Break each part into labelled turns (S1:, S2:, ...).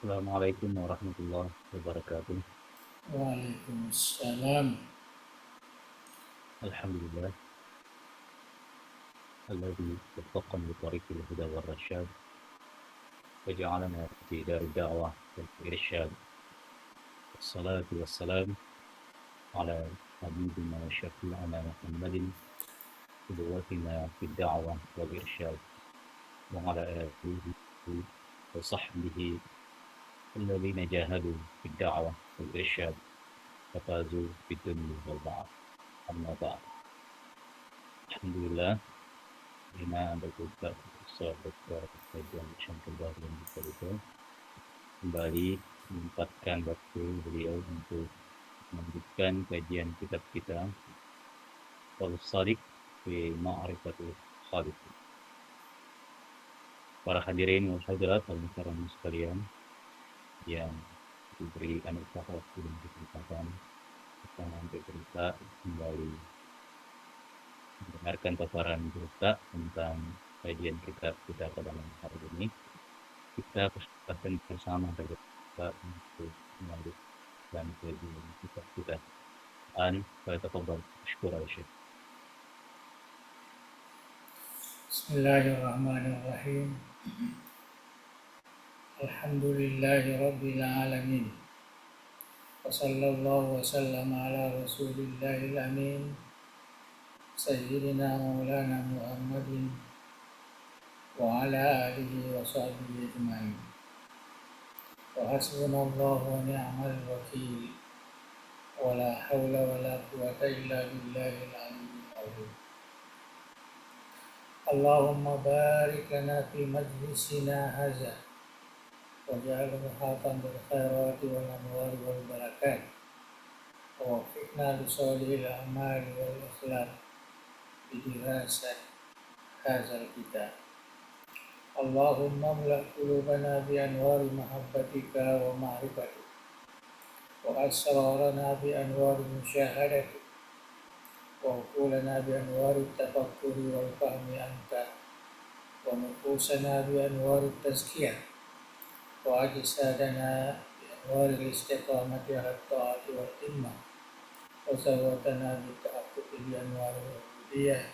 S1: Assalamualaikum warahmatullahi wabarakatuh.
S2: Waalaikumsalam.
S1: Alhamdulillah, alladzi waffaqana li tariqil huda war rasyad wa ja'alana fi dari da'wah wal irsyad. Wassalatu wassalam ala habibina wa syafi'ina Muhammadin qudwatina fid da'wah wal irsyad wa ala alihi wa sahbihi alladhina jahadu fid da'wah wal irsyad wa fazu fid dunya wal ba'd. Amma ba'd. Alhamdulillah, bina berbuka sahabat kajian Syamsul Bahri yang kita kembali menyempatkan waktu beliau untuk melanjutkan kajian kitab kita Al-Sadiq fi Ma'rifatul Khaliq. Para hadirin wal hadirat al-mukarram sekalian yang diberi anugerah waktu dan kesempatan kita nanti cerita kembali mendengarkan paparan berita tentang kajian kitab kita pada malam hari ini. Kita kesempatan bersama kita untuk melanjutkan kajian kitab kita. فيتفضل مشكورا يا شيخ.
S2: Bismillahirrahmanirrahim. Alhamdulillahi rabbil alamin. Wa sallallahu wa sallam ala rasulillahil amin. Sayyidina maulana Muhammadin wa ala alihi wa sahbihi ajma'in. Wa hasbunallahu wa ni'mal wakil. Wa la hawla wa la quwwata illa billahil aliyyil azim. Allahumma barik lana fi majlisina hadza waj'alhu khatan bil khairati wal anwari wal barakat wa waffiqna li sholihil a'mali wal akhlaq bi dirasat hadzal kitab. Allahumma mla' qulubana bi anwari mahabbatika wa ma'rifatik wa asrarana bi anwari musyahadatik wa uqulana bi anwari tafakkuri wal fahmi anta wa nufusana bi anwari tazkiyah wa ajsadana bi anwari istiqamati ala ta'ati wal himmah wa zawatana bi ta'affufi bi anwari ubudiyah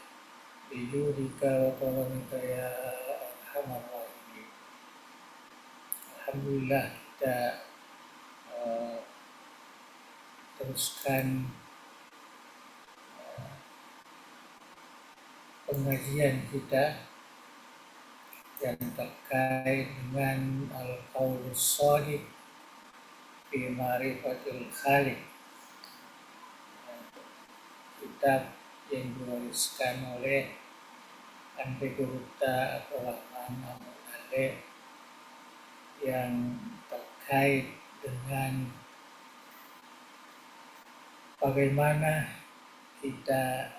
S2: bi judika wa karamika ya arhamar rahimin. Alhamdulillah, kita teruskan pengajian kita yang terkait dengan Al-Qaulus Shadiq fi Ma'rifatil Khaliq, kitab yang diwariskan oleh Ante Gupta atau Rahman Mahmud Ale yang terkait dengan bagaimana kita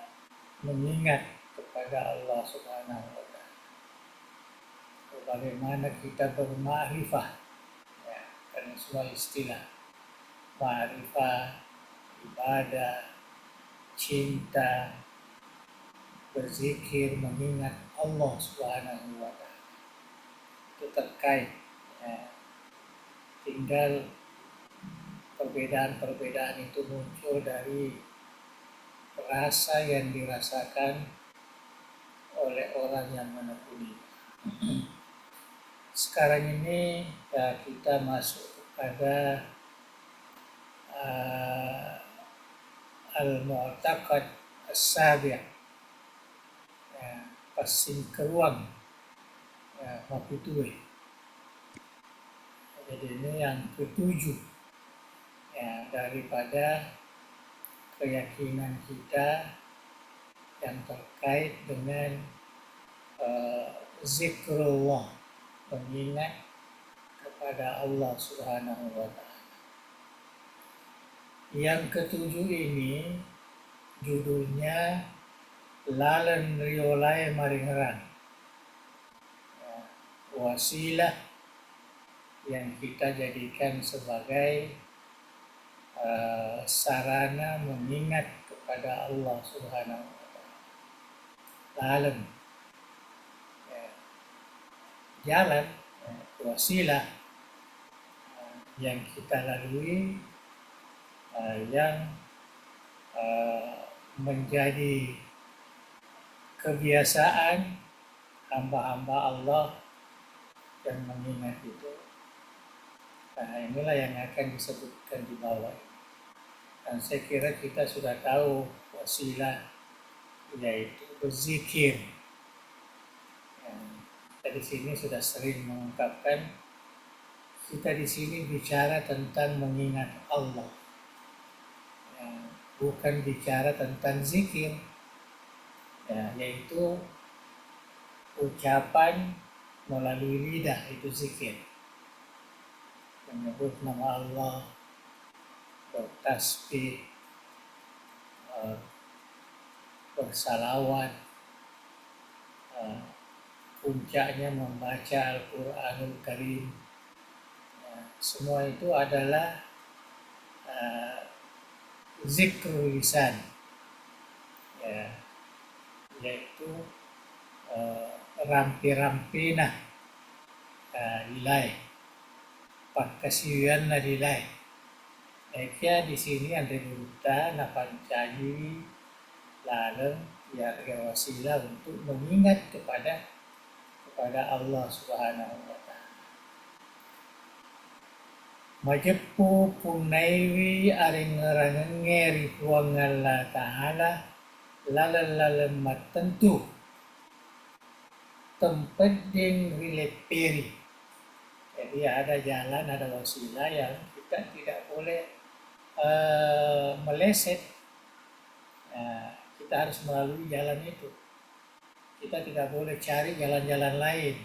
S2: mengingat kepada Allah Subhanahu wa Ta'ala, bagaimana kita berma'rifah, ya, karena semua istilah ma'rifah, ibadah, cinta, berzikir, mengingat Allah Subhanahu wa Ta'ala itu terkait, ya. Tinggal perbedaan-perbedaan itu muncul dari rasa yang dirasakan oleh orang yang menekuni. Sekarang ini ya, kita masuk kepada al-mu'taqad as-sabi', ya, pasing keruang, ya, mapituih. Jadi ini yang ketujuh, ya, daripada keyakinan kita yang terkait dengan zikrullah, mengingat kepada Allah Subhanahu wa Ta'ala. Yang ketujuh ini judulnya Lalan Riolai Maringran, ya, wasilah yang kita jadikan sebagai sarana mengingat kepada Allah Subhanahu wa Ta'ala. Lalan, ya, jalan, ya, wasilah yang kita lalui, yang menjadi kebiasaan hamba-hamba Allah yang mengingat itu. Inilah yang akan disebutkan di bawah. Dan saya kira kita sudah tahu wasilah, yaitu berzikir. Kita di sini sudah sering mengungkapkan, kita di sini bicara tentang mengingat Allah, bukan bicara tentang zikir, yaitu ucapan melalui lidah, itu zikir. Menyebut nama Allah, bertasbih, bersalawat, puncaknya membaca Al-Quranul Karim. Semua itu adalah zikrul lisan, yaitu rampi-rampi nilai pagkasiyan na nilai. Kaya di sini ada diruta na pancagi laleng ya wasilah untuk mengingat kepada Allah Subhanahu wa Ta'ala. Majepu punaiwi aring ngerangengeri huang Allah Ta'ala lalan matentu tempat ding rileperi. Jadi ada jalan, ada wasilah yang kita tidak boleh meleset. Kita harus melalui jalan itu. Kita tidak boleh cari jalan-jalan lain,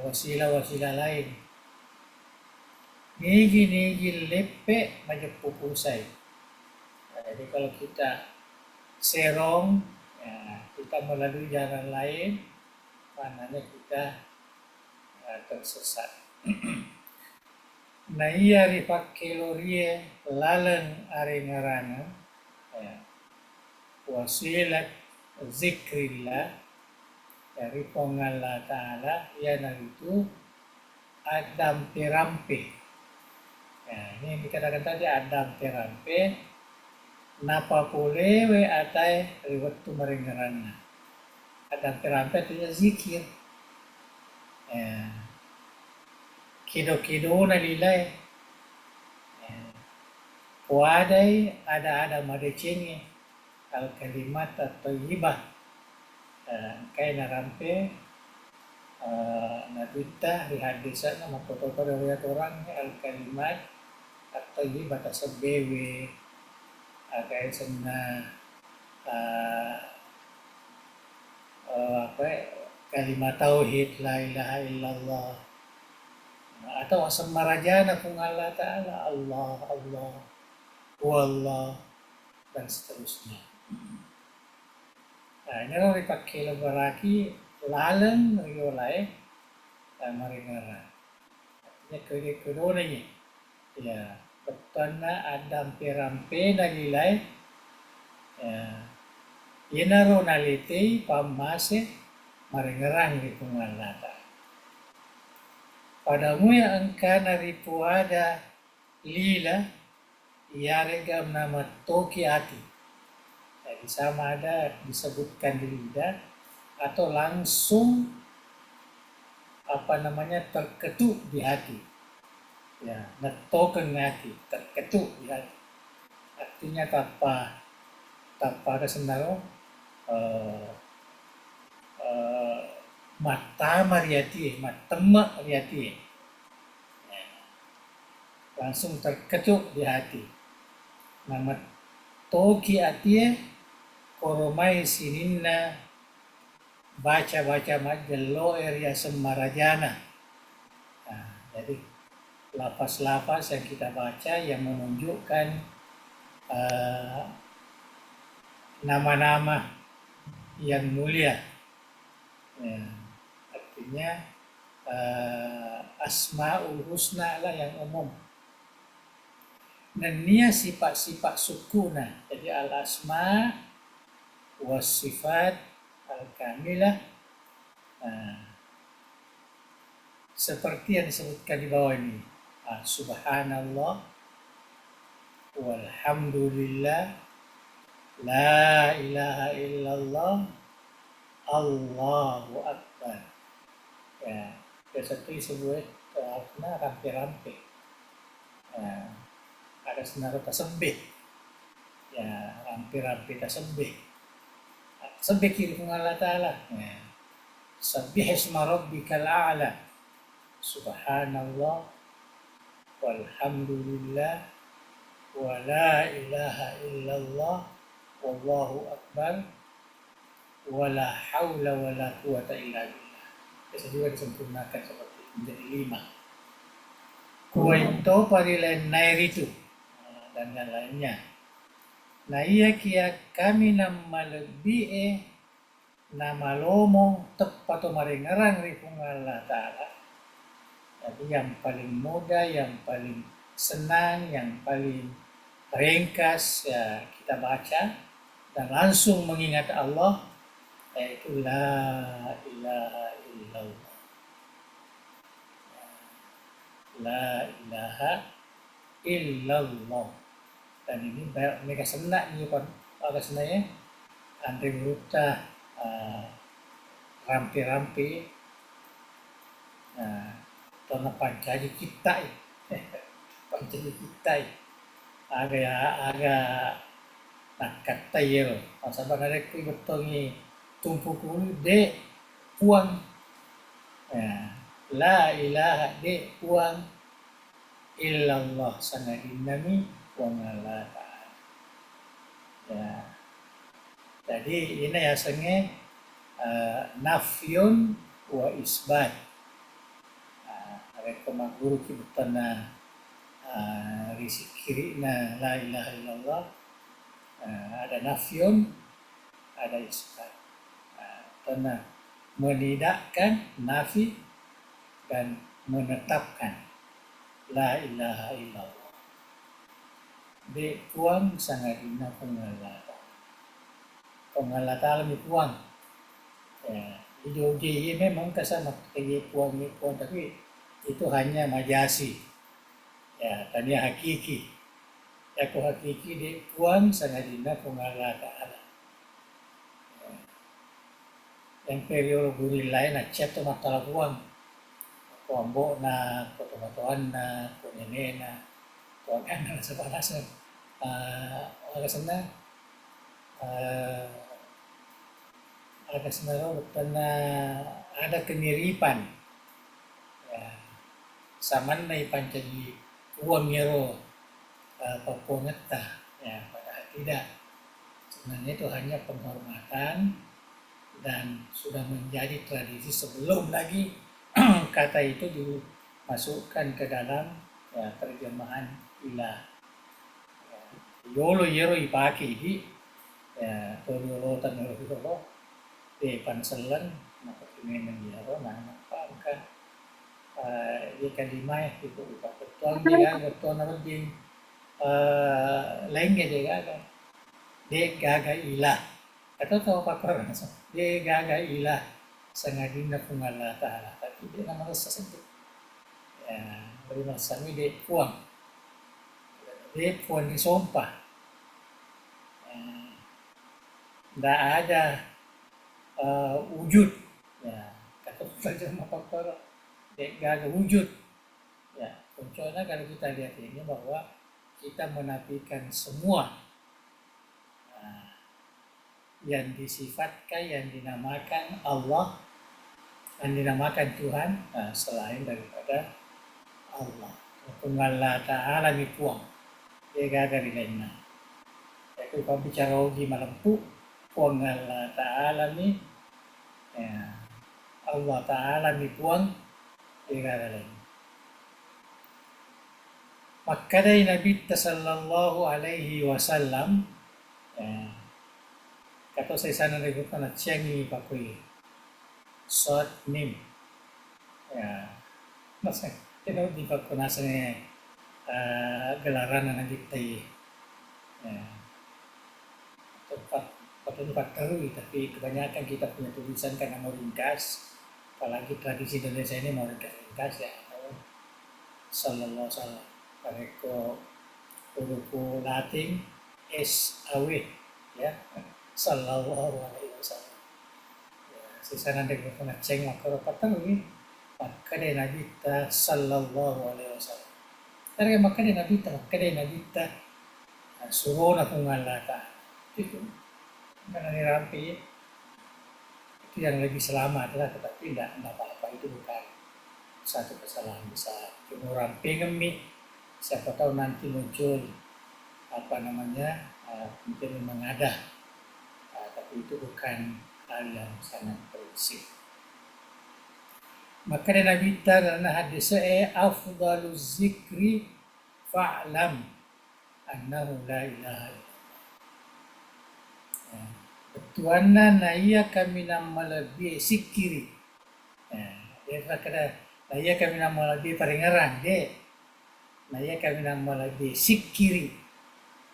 S2: wasilah-wasilah lain. Nigi lepe majepu pusai. Jadi kalau kita serong, kita melalui jalan lain, maknanya kita tersesat. Nah iya ripakke lorie laleng arengarana wasilat zikrillah dari Allah Ta'ala yana itu adam terampe. Ini yang dikatakan tadi adam terampe napa polewe atai riwatu marengarana. Adam terampe itu zikir. Kido-kido na nilai. Wadai ada madecenge al-kalimat at-tayyibah. Kaya narampe nabita di hadisan na makototo dari orang al-kalimat at-tayyibah tasabewe kaya sana kalimat tauhid la ilaha illallah, atau asamarajana kung Allah Ta'ala, Allah, wallah, dan seterusnya. Ini orang dipakai lebaraki lalang riolai maringara. Artinya kedua-keduanya. Ya, betana adam perampe nalilai. Yenaro nalite pamase maringerang di pungalata. Padamu yang angka naripu ada lila iaregam nama toki hati. Jadi sama ada disebutkan di lidah atau langsung terketuk di hati. Ya, netoken hati, terketuk di hati. Artinya tanpa ada senaro mata mariati, matema mariati, langsung terketuk di hati. Nama toki hati koromai sininna baca majelo area semarajana. Jadi lapas-lapas yang kita baca yang menunjukkan nama-nama yang mulia. Artinya asmaul husna lah yang umum. Dan nia sifat-sifat sukuna. Jadi al-asma was-sifat al-kamilah. Seperti yang disebutkan di bawah ini. Subhanallah, walhamdulillah, la ilaha illallah, Allahu Akbar. Ya, biasa itu disebut rampe-rampe. Ya, ada senaruh tasbih. Ya, rampe-rampe tasbih. Tasbih kiri Allah Ta'ala. Ya. Sabbih isma rabbikal a'la. Subhanallah, walhamdulillah, wa la ilaha illallah, wallahu akbar, wa la hawla wa la quwata illa billah. Bisa juga disempurnakan seperti menjadi 5. Kuwaito parilain nairitu dan yang lainnya. Na iya kia kami nama lebih nama lomo tepat maringarang ripung Allah Ta'ala. Jadi yang paling mudah, yang paling senang, yang paling ringkas ya kita baca dan langsung mengingat Allah, yaitu la ilaha illallah. La ilaha illallah. Dan ini mereka senang ni kan, agak senangnya Andre Ruta rampi-rampi karena pancaji kita pancaji kita agak nakat tayo sabar ada ku betongi tumpu kulu de puang la ilaha de puang illallah sanadinami puang Allah Ta'ala. Ya, jadi ini ya senge nafyun wa isbat. Ada guru kita na risik kiri na la ilaha illallah, ada nafyun, ada isbat. Karena menidakkan nafi dan menetapkan la ilaha illallah. Di puang sangat ina pengalata. Pengalata alam puang. Ya, ideologi ini memang kesana kayak puang, tapi itu hanya majasi. Ya, tanya hakiki. Ya, ko hakiki di puang sangat ina pengalata alam. Yang periode lain na chat to matala puang. Ko ambo na, ko tomatoan na, ko nene na, ko anak sa balasan. Alasan na ada senaruh karena ada kemiripan ya, saman na ipancaji uang yero papongeta ya, padahal tidak. Sebenarnya itu hanya penghormatan dan sudah menjadi tradisi sebelum lagi kata itu dimasukkan ke dalam ya, terjemahan ilah. Ya, yolo yero ipaki di ya yolo tanuro yolo di panselan maka ini menjaro nah apa di kalimah itu betul dia betul namun di lainnya dia gaga ilah atau tahu apa orang dia gaga ilah sangadina pungala Ta'ala tapi dia nama sesebut ya beri masami dia puang di sompah tidak ada wujud ya kata saja apa gaga wujud ya contohnya kalau kita lihat ini bahwa kita menafikan semua yang disifatkan, yang dinamakan Allah, yang dinamakan Tuhan selain daripada Allah. Allah Ta'ala ni puang. Dia gagal di lainnya. Yaitu kalau bicara uji malempu, puang Allah Ta'ala ni ya, Allah Ta'ala ni puang, dia gagal lainnya. Maka dari Nabi sallallahu alaihi wasallam kata saya sana lagi kana cengi pakui short nim ya masa kita di pakunasnya gelaran na nagitay ya tempat terus tapi kebanyakan kita punya tulisan karena mau ringkas apalagi tradisi Indonesia ini mau ringkas ya sallallahu alaihi wasallam. Kareko huruf Latin SAW ya sallallahu alaihi wasallam. Ya, sisa nanti kita ngeceng makro patang ini maka dia Nabi ta sallallahu alaihi wasallam. Tapi maka dia Nabi ta suruh na kung ngalata. Itu karena dirampi itu yang lebih selamat lah, tetapi tidak apa-apa, itu bukan satu kesalahan besar. Cuma rampi ngemi, siapa tahu nanti muncul mungkin mengadah, tapi itu bukan hal yang sangat prinsip. Maka dia Nabi dalam hadis afdalu zikri fa'lam annahu la ilaha illallah. Betuana na iya kami nama lebih sikiri. Dia kata na iya kami nama lebih paringarang de. Na iya kami nama lebih sikiri.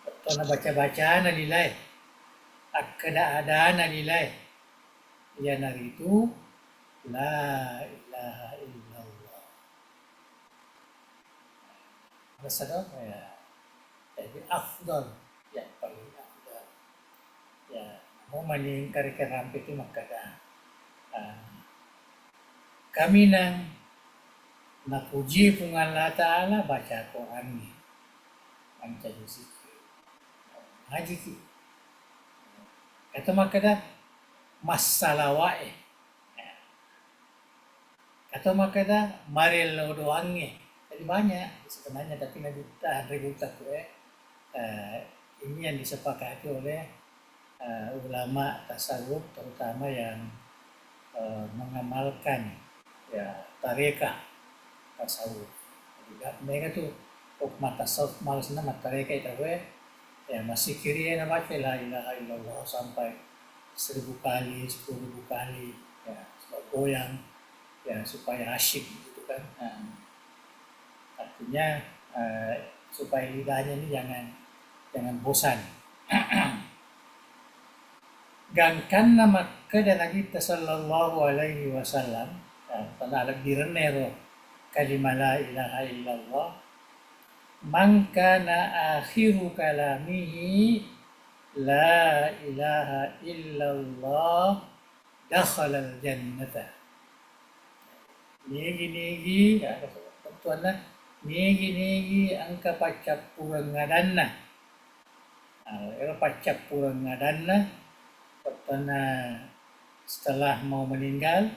S2: Betuana baca-bacaan nilai. Keadaan nilai. Ya nari itu la ilaha illallah. Maksudnya ya. Jadi afdal yang paling afdal. Ya, mau meningkari rampe itu maka kami nang napuji pungan Allah Ta'ala baca Quran ni. Baca zikir. Haji ki. Kata maka masalah wae. Kata maka maril doangnya. Jadi banyak sebenarnya, tapi Nabi ini yang disepakati oleh ulama tasawuf, terutama yang mengamalkan ya tarekah tasawuf. Jadi mereka tuh hukmat tasawuf malas nama tarekah itu ya masih kiri na baca la ilaha illallah sampai 1000 kali, 10.000 kali ya goyang ya supaya asyik gitu kan. Artinya supaya lidahnya ini jangan bosan. Gangkan nama kada Nabi sallallahu alaihi wasallam telah lebih renero kalimah la ilaha illallah man kana akhiru kalamihi la ilaha illallah dakhala al-jannata. Nigi ya tuan nigi angka pacap purang ngadanna. Era pacap purang ngadanna setelah mau meninggal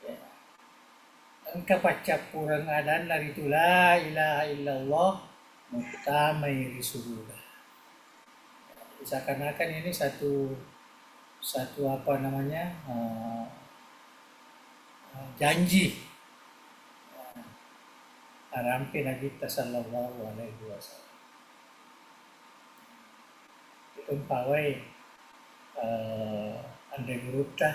S2: ya, engkau pacap purang adan dari itu la ilaha illallah mutamai risurudah. Seakan-akan ini satu janji harampi Nabi sallallahu alaihi wasallam. Itu pawai andai gurutah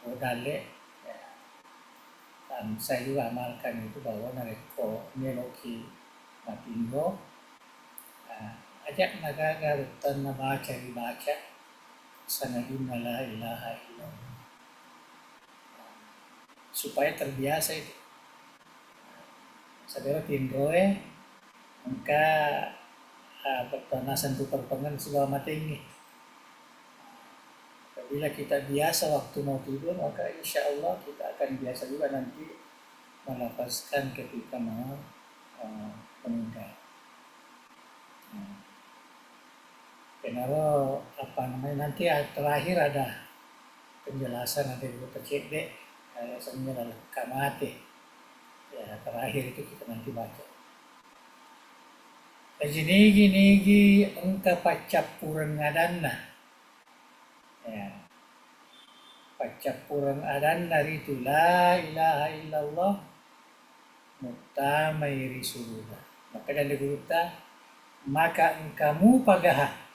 S2: modalnya ya. Dan saya juga amalkan itu bahwa nareko meloki matindo ajak nagaga rutan baca dibaca sanadun la ilaha illallah supaya terbiasa itu. Saudara tindoe maka pertanasan tukar pengen sebuah mati ini. Bila kita biasa waktu mau tidur, maka insya Allah kita akan biasa juga nanti melafazkan ketika mau meninggal. Kenapa nanti terakhir ada penjelasan nanti kita cek deh, sebenarnya adalah kamate. Ya terakhir itu kita nanti baca. Nigi engka pacap purang adanna. Ya. Pacap purang adanna itu la ilaha illallah mutamai risurudah. Maka dan guruta maka engkamu pagaha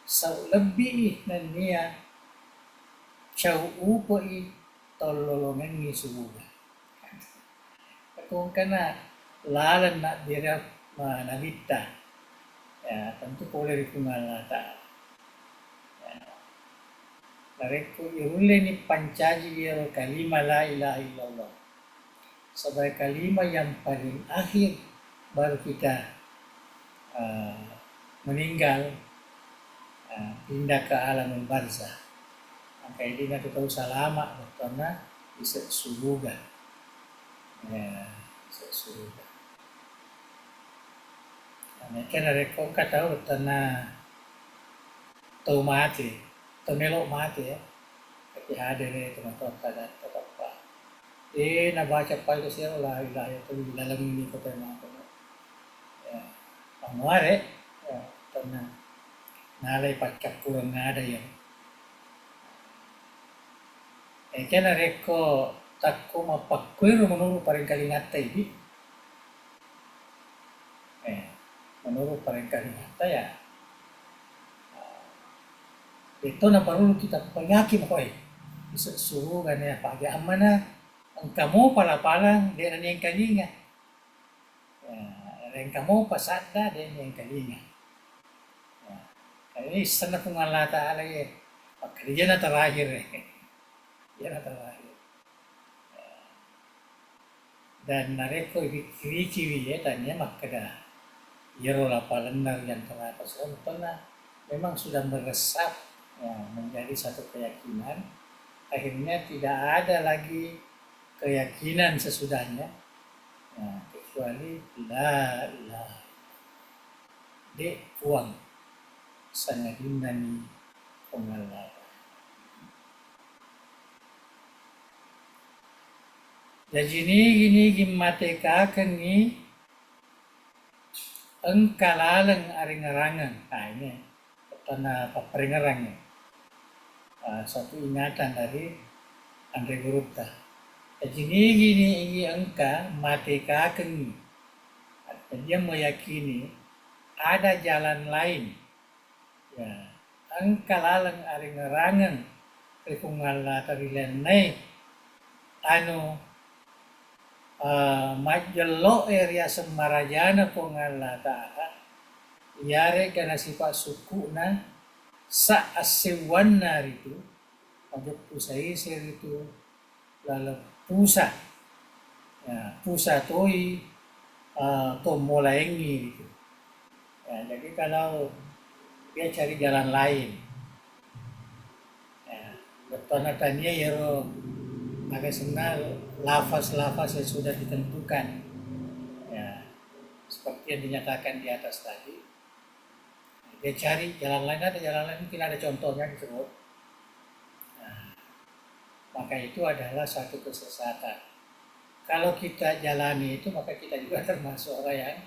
S2: sau lebih nania cau upoi tololongan ni surudah. Kung kana lalan nak dira manalita ya tentu boleh dikungal ta ya mereka irule ni pancaji dia kalimah la ilaha illallah sebagai kalimat yang paling akhir baru kita meninggal, pindah ke alam barzah. Maka ini kita tahu salama karena bisa surga, bisa surga. Mereka dari kau kata karena tahu mati, tahu melok mati ya. Tapi hadir itu mata pada tetap. Nabaca pa ito siya wala ilaha ito lalangin ko tayo mga ito. Pangwari, ito na nalay pagkakurang nga ada yan. Kaya na reko tako mapakwiru menurut paring kalingata ini. Menurut paring kalingata ya. Ito na perlu kita penyakin ko suruh kan ya pagi amana ang kamu pala-palang din ang kalinga. Ang kamu pasada din ang kalinga. Ini sana kung Allah Ta'ala dia na terakhir. Dia na terakhir. Dan nareko kiri-kiri ya tanya makada yerola palenar yang teratas. Karena memang sudah meresap menjadi satu keyakinan. Akhirnya tidak ada lagi keyakinan sesudahnya, kecuali la ilaha de uang sangadinani pengalara. Jadi gini gimatekakan ni engkalalang aring-arangan. Ini karena paperingarangnya. Satu ingatan dari Andre Gurupta. Jadi gini engka matekakan, dia meyakini ada jalan lain. Ya, engka lalang aring-arangan kekungala tarilanay majelo area semarajana pungala Ta'ala yare kana sifat suku na sa asewan na rito pagkat pusay itu lalu pusa toy tomolaengi gitu. Jadi kalau dia cari jalan lain, betul natanya yero agak senang lafaz-lafaz yang sudah ditentukan, seperti yang dinyatakan di atas tadi. Dia cari jalan lain, ada jalan lain mungkin ada contohnya disebut. Maka itu adalah satu kesesatan. Kalau kita jalani itu, maka kita juga termasuk orang yang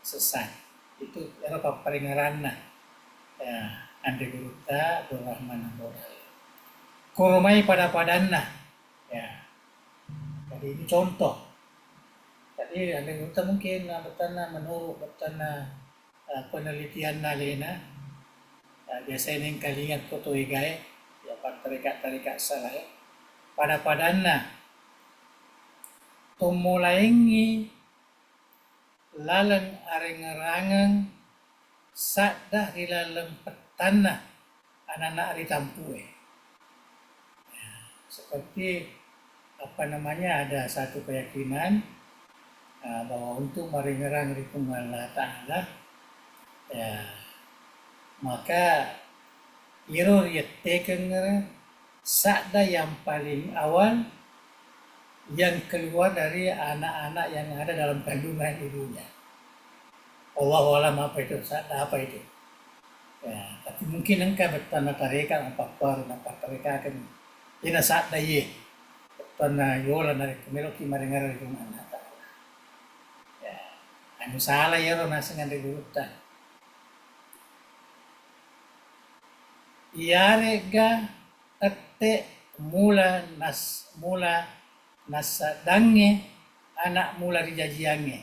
S2: sesat. Itu Eropa peringaranna. Ande Gurupta, Rahman Bodal. Kurmai pada padanna. Jadi ini contoh. Jadi Ande Gurupta mungkin menurut penelitian nalena. Biasanya yang kalingat koto igai, ya tarikat salah ya. Pada padanna tumulaingi lalang areng-arangang sadda hilalem petana anak-anak ritampue. Seperti ada satu keyakinan bahwa untuk merengerang rikum Allah Ta'ala maka iro yettekeng sadda yang paling awal yang keluar dari anak-anak yang ada dalam kandungan ibunya. Allahu a'lam apa itu, sadda apa itu. Tapi mungkin engkau bertanda tarekat apa tarekakan ina sadda ye bertanda yola dari kemeloki marengar itu anak Ta'ala. Anu salah ya ro nasengan digurutah. Iyarega ate mula nasadange anak mula rijajiange.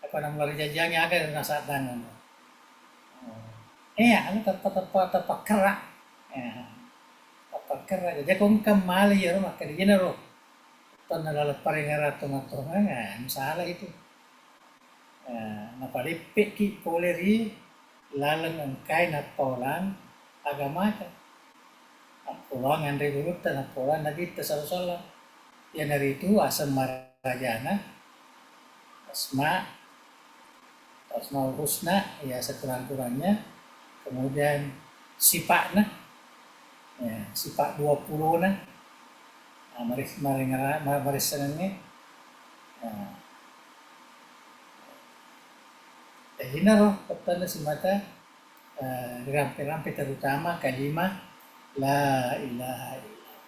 S2: Apa nama mula rijajiange ada nasadange. Anu tapakera. Tapakera. Jadi kung kamali ya maka dia naro. Tanah lalu paringara tonga-tonga salah itu. Napalipik ki poleri lalang angkai napolan agama ka. Pulang Andre Gurupta na pulang na dito sa Salah. Yan na rito asam rajana, asmaul husna ya sekurang-kurangnya, kemudian sifat ya, sifat 20 maris senangnya ini roh petanda semata rampe-rampe terutama kalimat la ilaha illallah.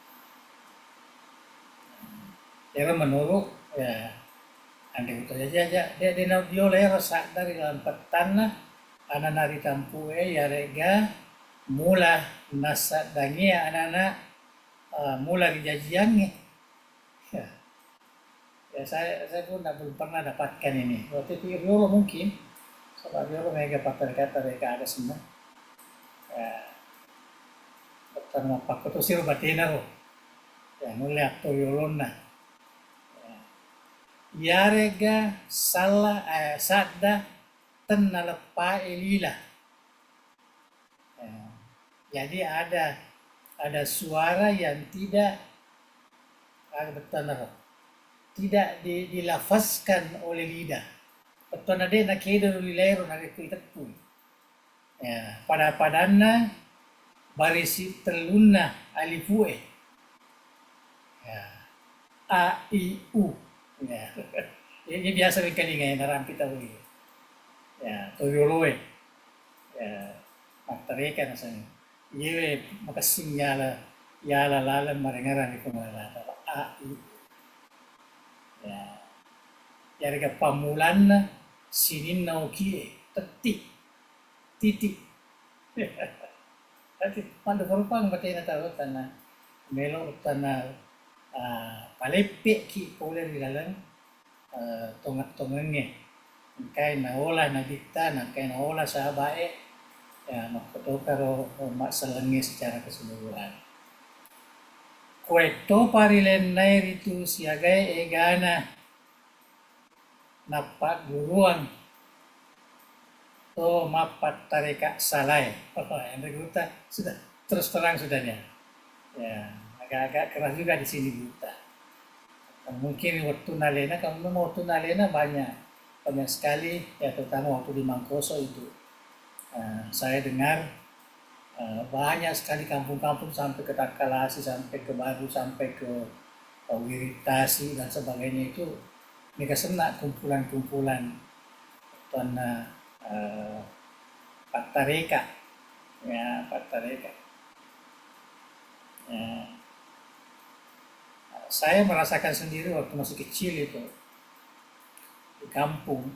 S2: Era menurut ya andai itu aja dia dia rasa dari dalam petana anak nari tampue ya rega mula nasa dangia anak-anak mula dijajiannya ya saya pun belum pernah dapatkan ini waktu itu Riolo mungkin sebab Riolo mega kata mereka ada semua ya pertama pak itu sih batina loh ya mulai aktor Riolo ya rega salah sadda tenalepa elila ya, jadi ada suara yang tidak tidak dilafazkan oleh lidah. Betul ada nak kira dari leher nak kita pun. Ya, pada padana barisi teluna alifue. Ya, a i u. Ya, ini biasa berkali-kali narampi tahu ini. Ya, toyoloe. Ya, maktareka nasanya. Yewe makasing yala lalan marengaran itu malata. A i u. Ya, yarga pamulan sinin nauki titik. Tapi pandu korupang batay na tahu tanah melo tanah palepek ki poler di dalam tongengnya. Kai naola nabita, kai naola sahabae ya makoto karo mak selenge secara keseluruhan. Kueto parilen nair itu siagai egana napak guruan to mapat tareka salai. Yang berguta sudah terus terang sudahnya. Ya agak-agak keras juga di sini guta. Mungkin waktu nalena kamu mau waktu nalena banyak sekali ya terutama waktu di Mangkoso itu. Saya dengar banyak sekali kampung-kampung sampai ke Takalasi, sampai ke Baru, sampai ke Wiritasi dan sebagainya itu mereka senang kumpulan-kumpulan tanah Patareka ya Patareka. Ya. Saya merasakan sendiri waktu masih kecil itu di kampung.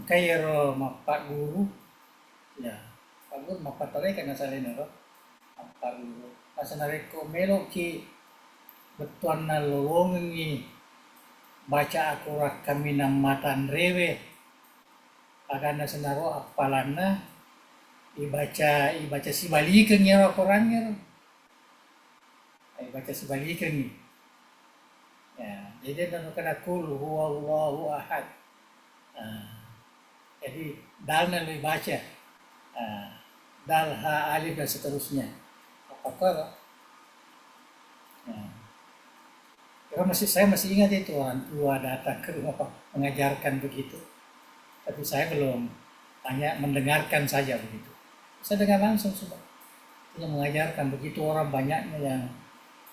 S2: Kayak mapak guru ya, Pak Guru mapatalay ka na sa linero. Pak Guru. Asa nareko melo ki betuan na lolongin ni baca akurat kami ng matan rewe. Pagana sa naro apalan na ibaca si balikan niya Qurannya. Ibaca si balikan ni. Ya, jadi nanu kana kul huwallahu ahad. Jadi dal na lo baca. Dal, ha, alif dan seterusnya. Apakah? Saya masih ingat itu orang tua datang ke rumah mengajarkan begitu. Tapi saya belum hanya mendengarkan saja begitu. Saya dengar langsung sudah. Yang mengajarkan begitu orang banyaknya yang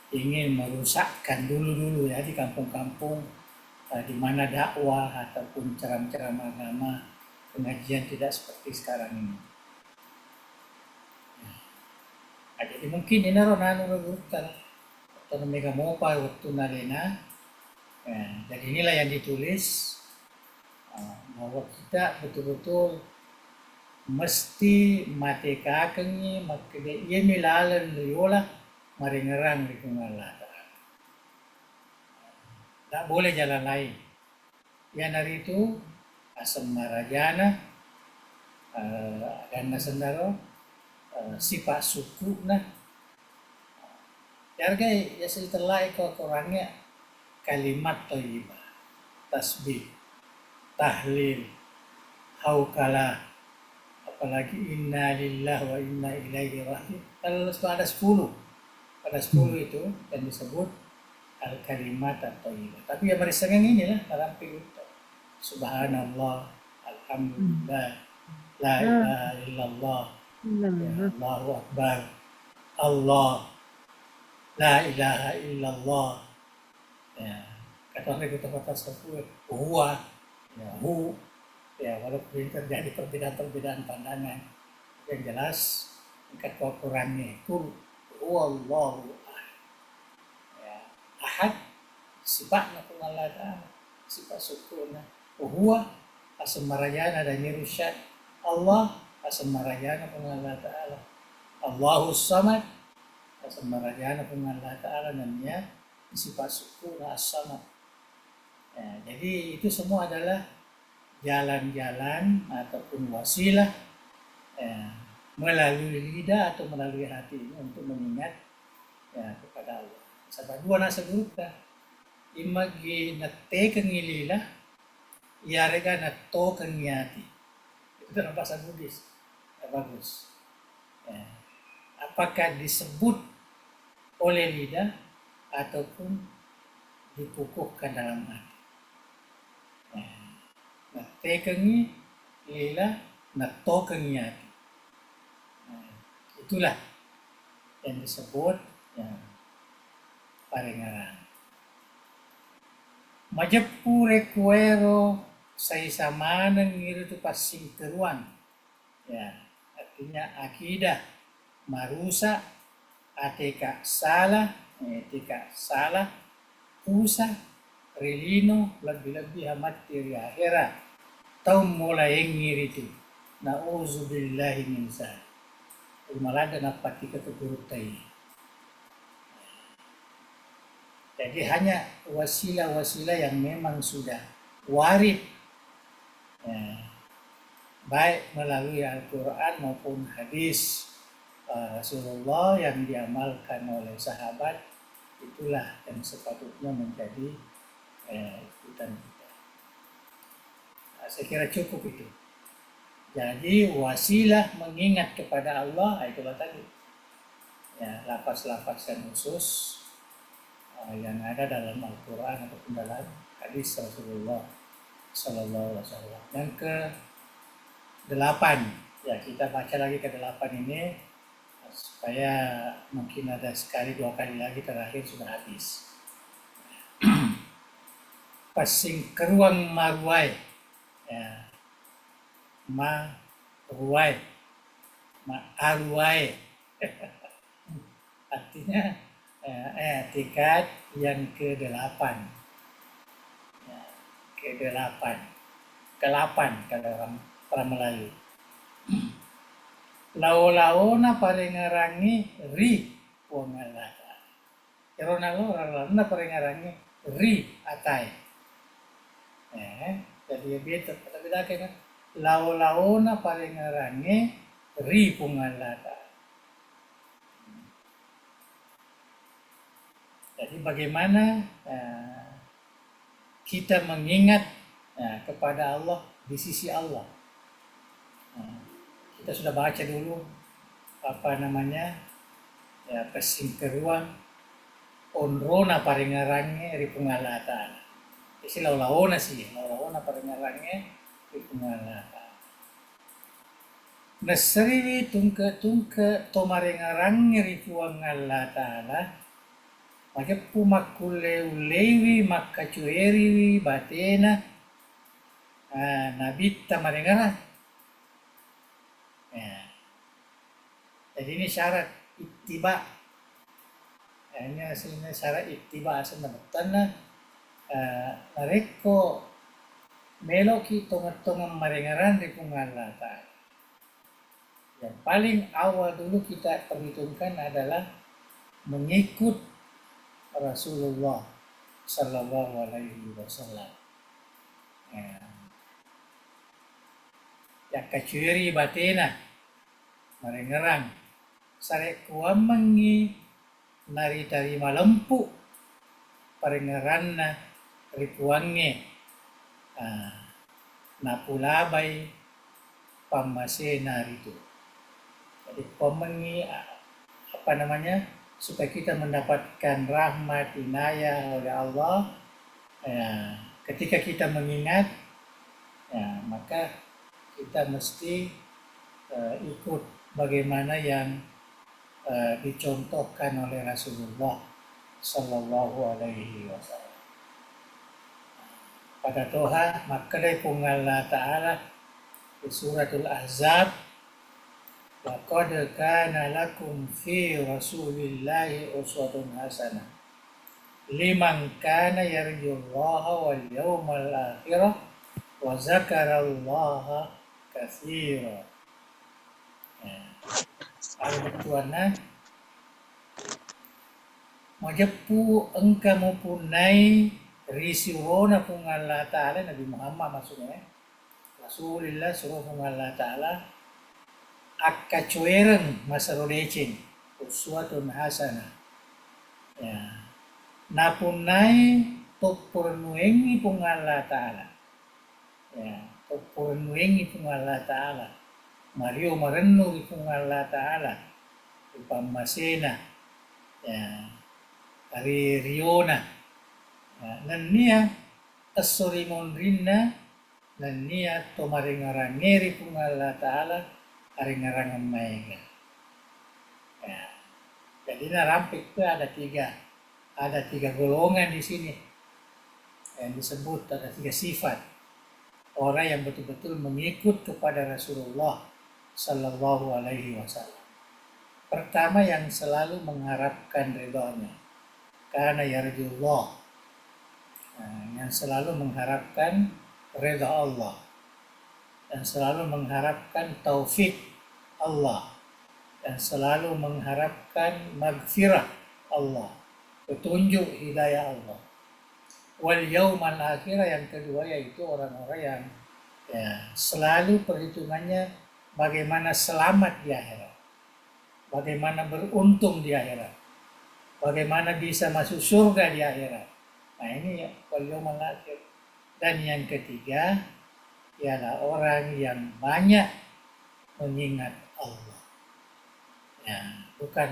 S2: ingin merusakkan dulu ya di kampung-kampung di mana dakwah ataupun ceramah-ceramah agama pengajian tidak seperti sekarang ini. Jadi mungkin ini nanu berutan atau mega mopa waktu nalena. Jadi inilah yang ditulis bahwa kita betul-betul mesti matekakennya makede ia milalan liola maringerang di kungala. Tak boleh jalan lain. Yang dari itu asam marajana dan nasendaro sifat suku Yarga ya setelah orangnya kalimat thayyibah, tasbih, tahlil, haukalah, apalagi inna lillahi wa inna ilaihi raji'un. Kalau ada 10, pada 10 itu yang disebut al-kalimat at-thayyibah. Tapi ya barisangan inilah hampir subhanallah, alhamdulillah, la ilaha illallah, ya Allahu akbar, Allah, la ilaha illallah. Ya, kata mereka kata tersebut, huwa, ya hu, ya walaupun terjadi perbedaan-perbedaan pandangan, yang jelas tingkat kekurangannya itu huwallahu ahad. Ya, ahad sifatnya pun Allah Ta'ala, sifat sempurna. Huwa asamarayana dan nirusyad, Allah asamarayana pun Allah Ta'ala. Allahus samad asamarayana pun Allah Ta'ala, namanya sifat sempurna as-samad. Ya, jadi itu semua adalah jalan-jalan ataupun wasilah melalui lidah atau melalui hati ini untuk mengingat kepada Allah. Sebab dua nasa grup imagi natte kengilila yarega natto kengiati. Itu dalam bahasa Buddhis. Bagus. Ya. Apakah disebut oleh lidah ataupun dikukuhkan dalam hati. Ya. Natte kengi lila natto kengiati. Itulah yang disebut paringaran. Majepu recuero saisamana ngiru tu pasing keruan. Ya, artinya akidah marusa atika salah, usa relino lebih-lebih amat diri akhirat. Tau mulai ngiri tu. Nauzubillahi min zalik. Malada dapat kita keturutai. Jadi hanya wasilah-wasilah yang memang sudah warid, baik melalui Al-Quran maupun hadis Rasulullah yang diamalkan oleh sahabat, itulah yang sepatutnya menjadi ikutan kita. Saya kira cukup itu. Jadi wasilah mengingat kepada Allah, itulah tadi. Ya, lafaz-lafaz yang khusus yang ada dalam Al-Quran ataupun dalam hadis Rasulullah Sallallahu Alaihi Wasallam. Yang ke-8, ya kita baca lagi ke-8 ini supaya mungkin ada sekali dua kali lagi, terakhir sudah habis. Pasing keruang marwai, ya. Ruai, arwai, artinya tingkat yang ke-8, ke-8 kalau orang Melayu. Lau-launa paringarangi ri wongalata. Karena lau-launa paringarangi ri atai. Jadi biasa kita kan lau-launa paringarangi ri pungalata. Jadi bagaimana kita mengingat kepada Allah di sisi Allah. Kita sudah baca dulu pesingkeruan onrona paringarangi ri pungalata. Isi lau-launa paringarangi ipungalata. Nasri tungke tomarengarang ripuangalata lah. Maka pumakuleulewi makacueriwi batena nabita marengara. Ya. Jadi ini syarat ittiba. Ini aslinya syarat ittiba sebenarnya. Nareko meloki tongat-tongat marengaran di pungalata. Yang paling awal dulu kita perhitungkan adalah mengikut Rasulullah Sallallahu Alaihi Wasallam. Ya kacuri batena marengarang sare kuamangi nari dari malempu parengaranna ripuange napulabai pamasena itu. Jadi kuamangi supaya kita mendapatkan rahmat inayah oleh Allah. Ya, ketika kita mengingat, ya, maka kita mesti ikut bagaimana yang dicontohkan oleh Rasulullah Sallallahu Alaihi Wasallam. Pada Toha maka dari Allah Ta'ala di suratul Ahzab, laqad kana lakum fi Rasulillahi uswatun hasanah liman kana yarjullaha wal yawmal akhirah wa zakarallaha katsira. Al-Tuana majepu engka mupunai risiwona pung Allah Ta'ala, Nabi Muhammad maksudnya, Rasulullah suruh pung Allah Ta'ala akka cueren masarodecin uswatun hasanah. Ya, napunai topurnuengi pung Allah Ta'ala. Ya, topurnuengi pung Allah Ta'ala. Mario marennu pung Allah Ta'ala. Ipamasena. Ya, hari Riona. Ya, nania asorimon rinna nania tomaringarangeri pung Allah Ta'ala aringarangan maiga. Ya, jadi narampik itu ada tiga golongan di sini yang disebut, ada 3 sifat orang yang betul-betul mengikut kepada Rasulullah Sallallahu Alaihi Wasallam. Pertama, yang selalu mengharapkan ridhonya, karena yarjullah, yang selalu mengharapkan ridha Allah dan selalu mengharapkan taufik Allah dan selalu mengharapkan maghfirah Allah, petunjuk hidayah Allah. Wal yaumal akhirah, yang kedua yaitu orang-orang yang selalu perhitungannya bagaimana selamat di akhirat, bagaimana beruntung di akhirat, bagaimana bisa masuk surga di akhirat. Nah ini wal yaumal akhir. Dan yang ketiga ialah orang yang banyak mengingat Allah. Ya, bukan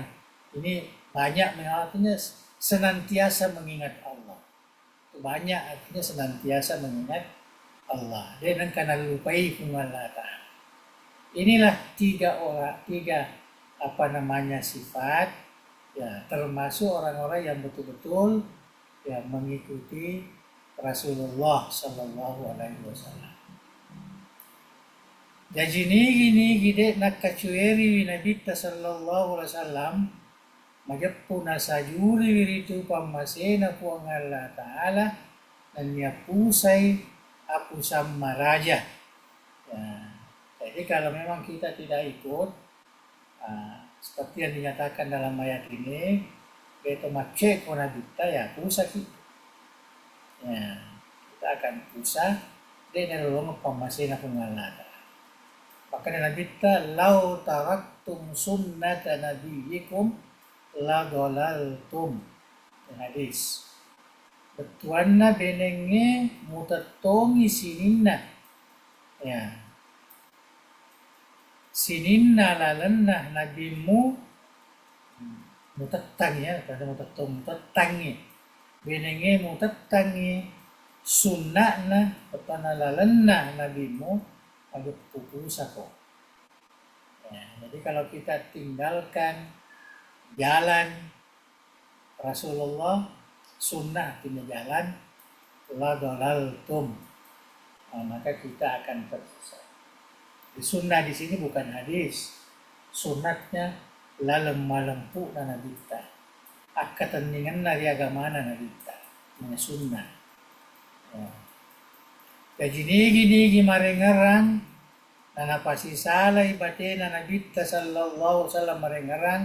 S2: ini banyak artinya senantiasa mengingat Allah. Banyak artinya senantiasa mengingat Allah. Dan karena lupai Allah Ta'ala. Inilah tiga sifat, ya, termasuk orang-orang yang betul-betul ya mengikuti Rasulullah Sallallahu Alaihi Wasallam. Jadi gini gide nak kacueri Nabi Sallallahu Alaihi Wasallam majappu nasajuri wiritu pamasena puang Allah Ta'ala dan ya pusai aku sama raja. Ya, jadi kalau memang kita tidak ikut seperti yang dinyatakan dalam ayat ini, kita macek kona kita ya pusat kita. Ya, kita akan pusat dan nolong pamasena puang Allah Ta'ala. Maka Nabi kita lau taraktum sunnata nabiyikum la dolaltum, hadis. Betuanna benenge mutatongi sininna, ya. Sininna lalenna nabimu mutatang, ya, kata mutatong mutatangi. Benenge mutatangi sunnahna petana lalenna nabimu agak pupus aku. Ya, jadi kalau kita tinggalkan jalan Rasulullah, sunnah tinggal jalan, la dolaltum, maka kita akan tersesat. Di sunnah di sini bukan hadis, sunnatnya lalem malempu na nabita, akateningan dari agama na nabita, ini sunnah. Ya. Jadi gini marengarang na napasi salay bate na nabita Sallallahu Alaihi Wasallam marengarang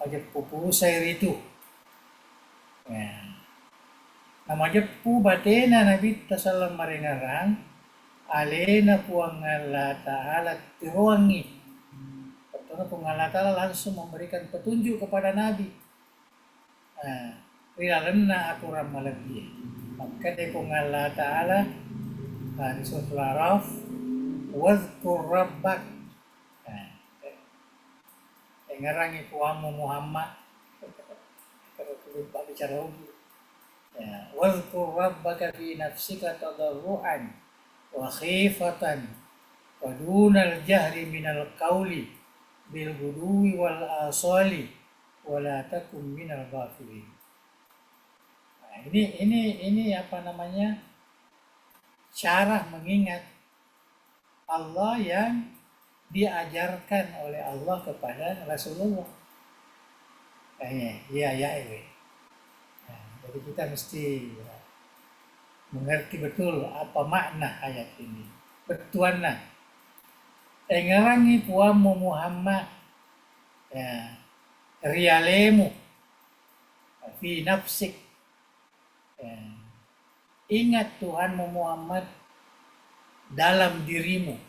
S2: majap pupusay rito. Ya. Na majap pu bate na nabita Sallallahu marengarang alena puang Allah Ta'ala tiruangi. Karena puang Allah Ta'ala langsung memberikan petunjuk kepada Nabi. Rilalena aku ramalagi. Maka dari puang Allah Ta'ala di surat Al-Araf, wadhkur rabbak, ngarangi puamu Muhammad, bicara umum. Ya, wadhkur rabbaka fi nafsika tadarruan wa khifatan wa dunal jahri minal qawli bil ghudwi wal asali wa la takum minal ghafilin. Nah, ini apa namanya? Cara mengingat Allah yang diajarkan oleh Allah kepada Rasulullah. Jadi kita mesti mengerti betul apa makna ayat ini. Betuanna. Ngarangi puamu Muhammad. Ya, rialemu fi nafsik. Ya, ingat Tuhanmu Muhammad dalam dirimu.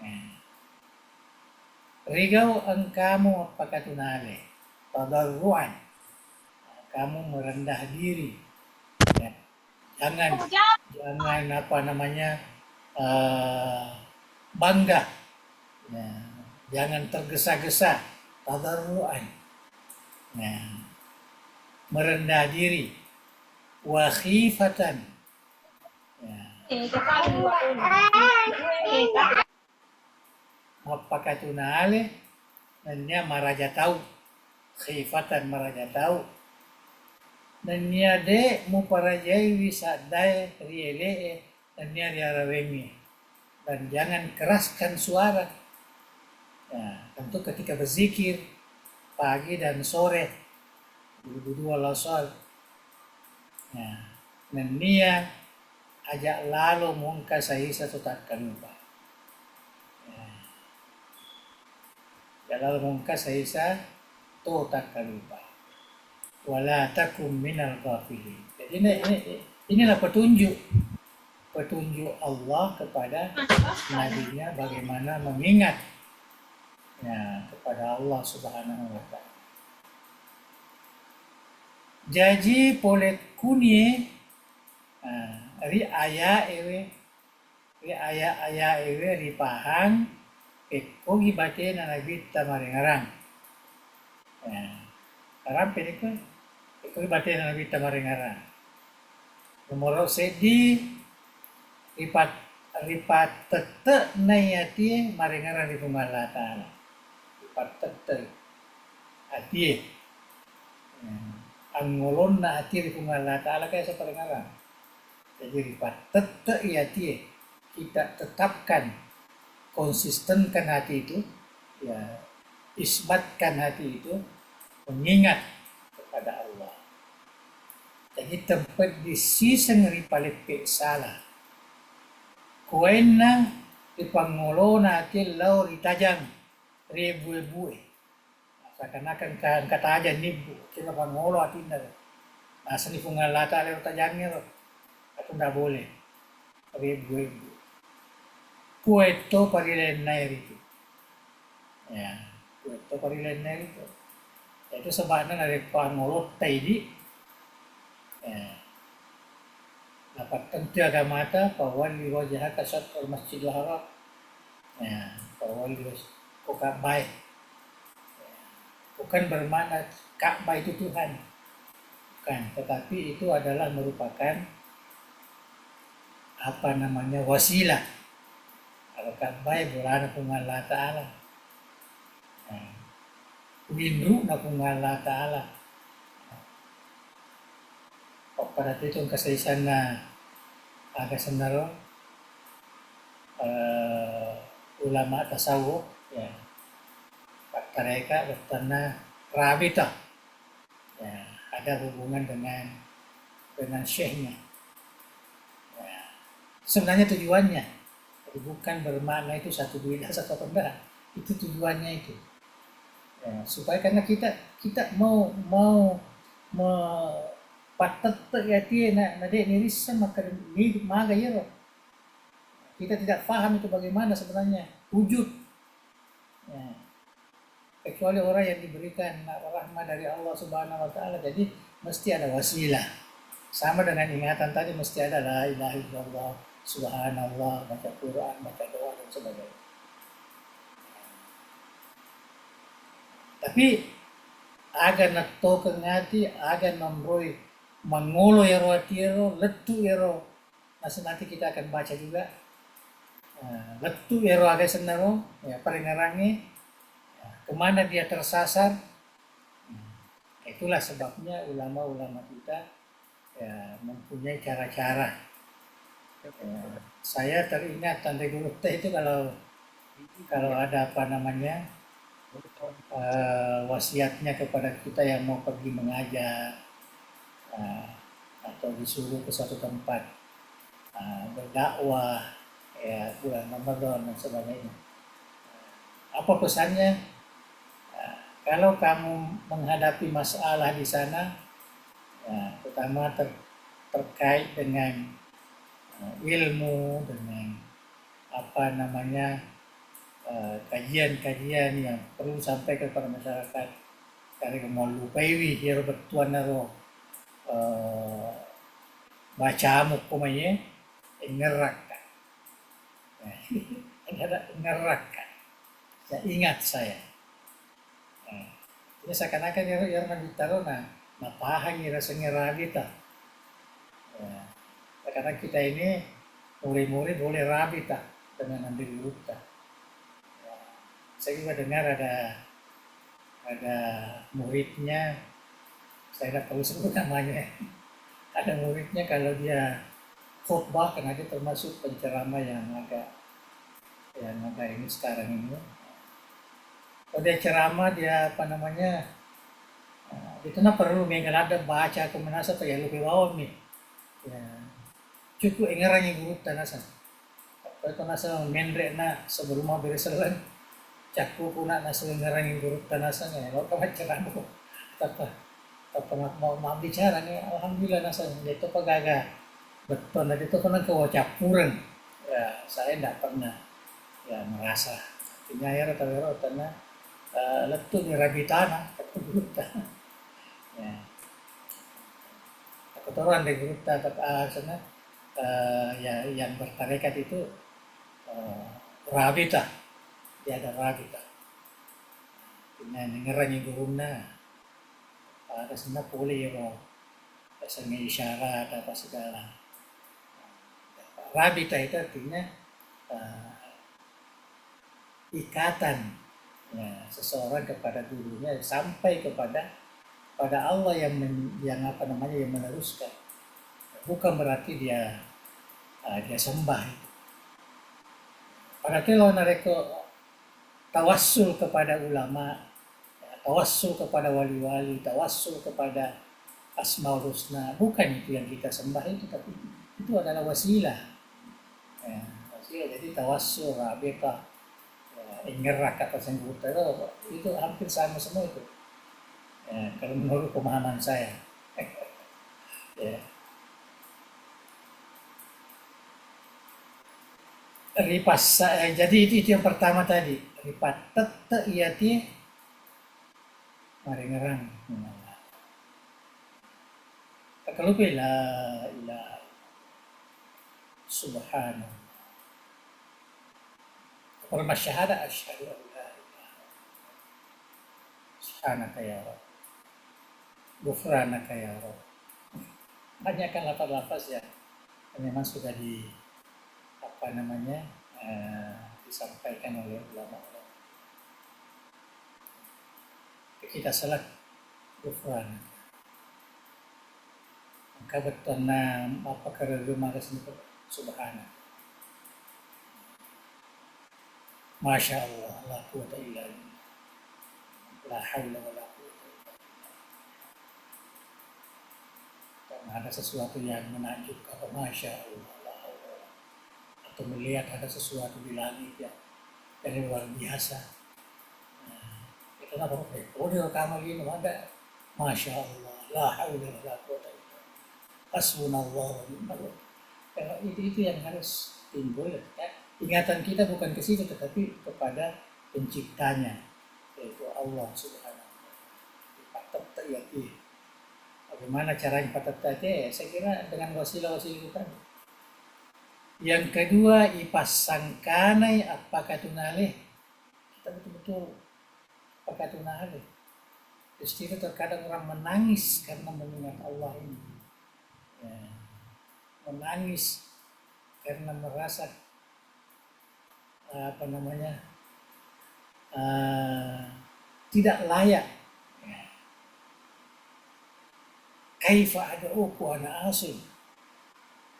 S2: Ya. Rigau engkamu apakah tunale. Tadarruan. Kamu merendah diri, ya. jangan apa namanya bangga, ya. Jangan tergesa-gesa, tadarruan, ya. Merendah diri, wa khifatan, ya. Apakah tunale nanya maraja tahu, khifatan maraja tahu. Dan niade mu parajai wisadai riele dan niade arawemi, dan jangan keraskan suara. Ya, tentu ketika berzikir pagi dan sore dua lasal. Ya, dan nia ajak lalu mungka sahisa tak lupa. Ya, ajak lalu mungka sahisa tak lupa. Wala takum minal ghafilin. Jadi inilah petunjuk Allah kepada nabinya bagaimana mengingat, ya, kepada Allah Subhanahu wa taala. Jadi polet kunye ri aya ewe ri pahang kogi bate na nabi tamarengarang. Ya, karang peniko kogi bate na nabi tamarengarang. Nomor sedi ripat tete nayati marengarang di pemala ta'ala. Ripat tete ati ang ngolon na ati di pemala ta'ala kaya sa parengarang. Jadi ripat tete ati kita tetapkan, konsistenkan hati itu, ya, isbatkan hati itu mengingat kepada Allah. Jadi tempat di sisang ripalit salah. Kuain na ipangolo natin lau ritajang rebu-ebue. Seakan-akan kata aja nibu, kita pangolo atin na. Nasa ni pungalata leo tajangnya lo. Atau ndak boleh. Rebu-ebu. Kueto parilen nair itu. Ya, kueto parilen nair itu. Itu sebabnya dari pangolo taidi. Ya. Dapatkan tiada mata pawali wajah kasat al masjidil haram. Ya, pawali kok Ka'bah. Ya. Bukan bermakna Ka'bah itu Tuhan. Bukan, tetapi itu adalah merupakan apa namanya wasilah. Kalau Ka'bah berada dengan Allah Ta'ala. Ya. Winru na dengan Allah Ta'ala. Pada itu kesaisan na agak senaro ulama tasawuf, ya, mereka bertanya rabitah, ya, ada hubungan dengan syekhnya. Ya. Sebenarnya tujuannya bukan bermakna itu satu bidah satu benda, itu tujuannya itu, ya, supaya karena kita mau patat ya tie na dek nirisa maka ni maga ya. Kita tidak paham itu bagaimana sebenarnya wujud. Ya. Kecuali orang yang diberikan rahmat dari Allah Subhanahu wa taala, jadi mesti ada wasilah. Sama dengan ingatan tadi mesti ada la ilaha illallah, subhanallah, baca Quran, baca doa dan sebagainya. Tapi aga natto kengati aga nomroi mangolo ero atiero letu ero nanti kita akan baca juga letu ero aga senaro ya peringarangi kemana dia tersasar. Itulah sebabnya ulama-ulama kita ya mempunyai cara-cara. Saya teringat Tante Gurutta itu kalau ada apa namanya wasiatnya kepada kita yang mau pergi mengajar atau disuruh ke suatu tempat berdakwah ya bulan Ramadan dan sebagainya. Apa pesannya? Kalau kamu menghadapi masalah di sana, ya, terutama terkait dengan ilmu, dengan apa namanya kajian-kajian yang perlu sampai kepada masyarakat, karena mau lupai hiro betuan naro bacamu kumanya ngerak, ngerak, ya ingat saya. Ini seakan-akan yang nagitaro na mapahang rasa ngerabita. Karena kita ini murid-murid boleh rabita dengan ambil gurutta. Saya juga dengar ada muridnya, saya tidak perlu sebut namanya. Ada muridnya kalau dia khutbah, karena dia termasuk penceramah yang agak ini sekarang ini. Kalau dia ceramah dia apa namanya itu perlu mengalada baca kemenasa atau ya lebih bawah nih ya cukup engarang yang gurutta nasa kalau nasa mendre na sebelum mau beresalan cakup kuna nasa engarang yang gurutta nasa nih kalau kamu ceramah apa mau bicara nih alhamdulillah nasa itu pagaga betul nanti itu kan kewacapuran ya saya tidak pernah ya merasa artinya ya tanah letu ni rabitana kata gurutta ya kotoran dari gurutta sana ya yang bertarekat itu rabita dia ada rabita dengan ngerani guruna ada sana boleh ya biasanya isyarat apa segala rabita itu artinya ikatan ya, seseorang kepada gurunya sampai kepada Allah yang meneruskan. Bukan berarti dia sembah itu. Pada kalau nareko tawassul kepada ulama, tawassul kepada wali-wali, tawassul kepada Asmaul Husna, bukan itu yang kita sembah itu, tapi itu adalah wasilah. Ya, wasilah jadi tawassul, rabita, ngerak kata senggurutta itu hampir sama semua itu ya, kalau menurut pemahaman saya ya. Ripas jadi itu yang pertama tadi ripat tete iati mari ngerang kalau la ilaha subhanallah Kalimat syahadah asyhadu an la ilaha subhanaka ya Rabb ghufranaka ya Rabb. Banyakkan lafaz-lafaz yang memang sudah disampaikan oleh ulama-ulama. Kita salat ghufranaka. Maka betul apa kerana subhanaka. Masya Allah, la quwata illa billah, la haula wa la quwata illa billah. Karena ada sesuatu yang menakjubkan, Masya Allah, la haula. Atau melihat ada sesuatu di langit yang luar biasa. Itu apa? Dia kamu ini ada, Masya Allah, la haula wa la quwata illa billah. Hasbunallah wa ni'mal wakil. Itu yang harus timbul ya. Ingatan kita bukan ke situ tetapi kepada penciptanya yaitu Allah Subhanahu wa ta'ala. Bagaimana caranya patata? Saya kira dengan wasilah-wasilah itu tadi. Yang kedua ipasangkanai apakah tunalih kita betul-betul apakah tunalih Justru itu terkadang orang menangis karena mengingat Allah ini. Ya, menangis karena merasa tidak layak. Ya. Kaifa ad'uku ana asim.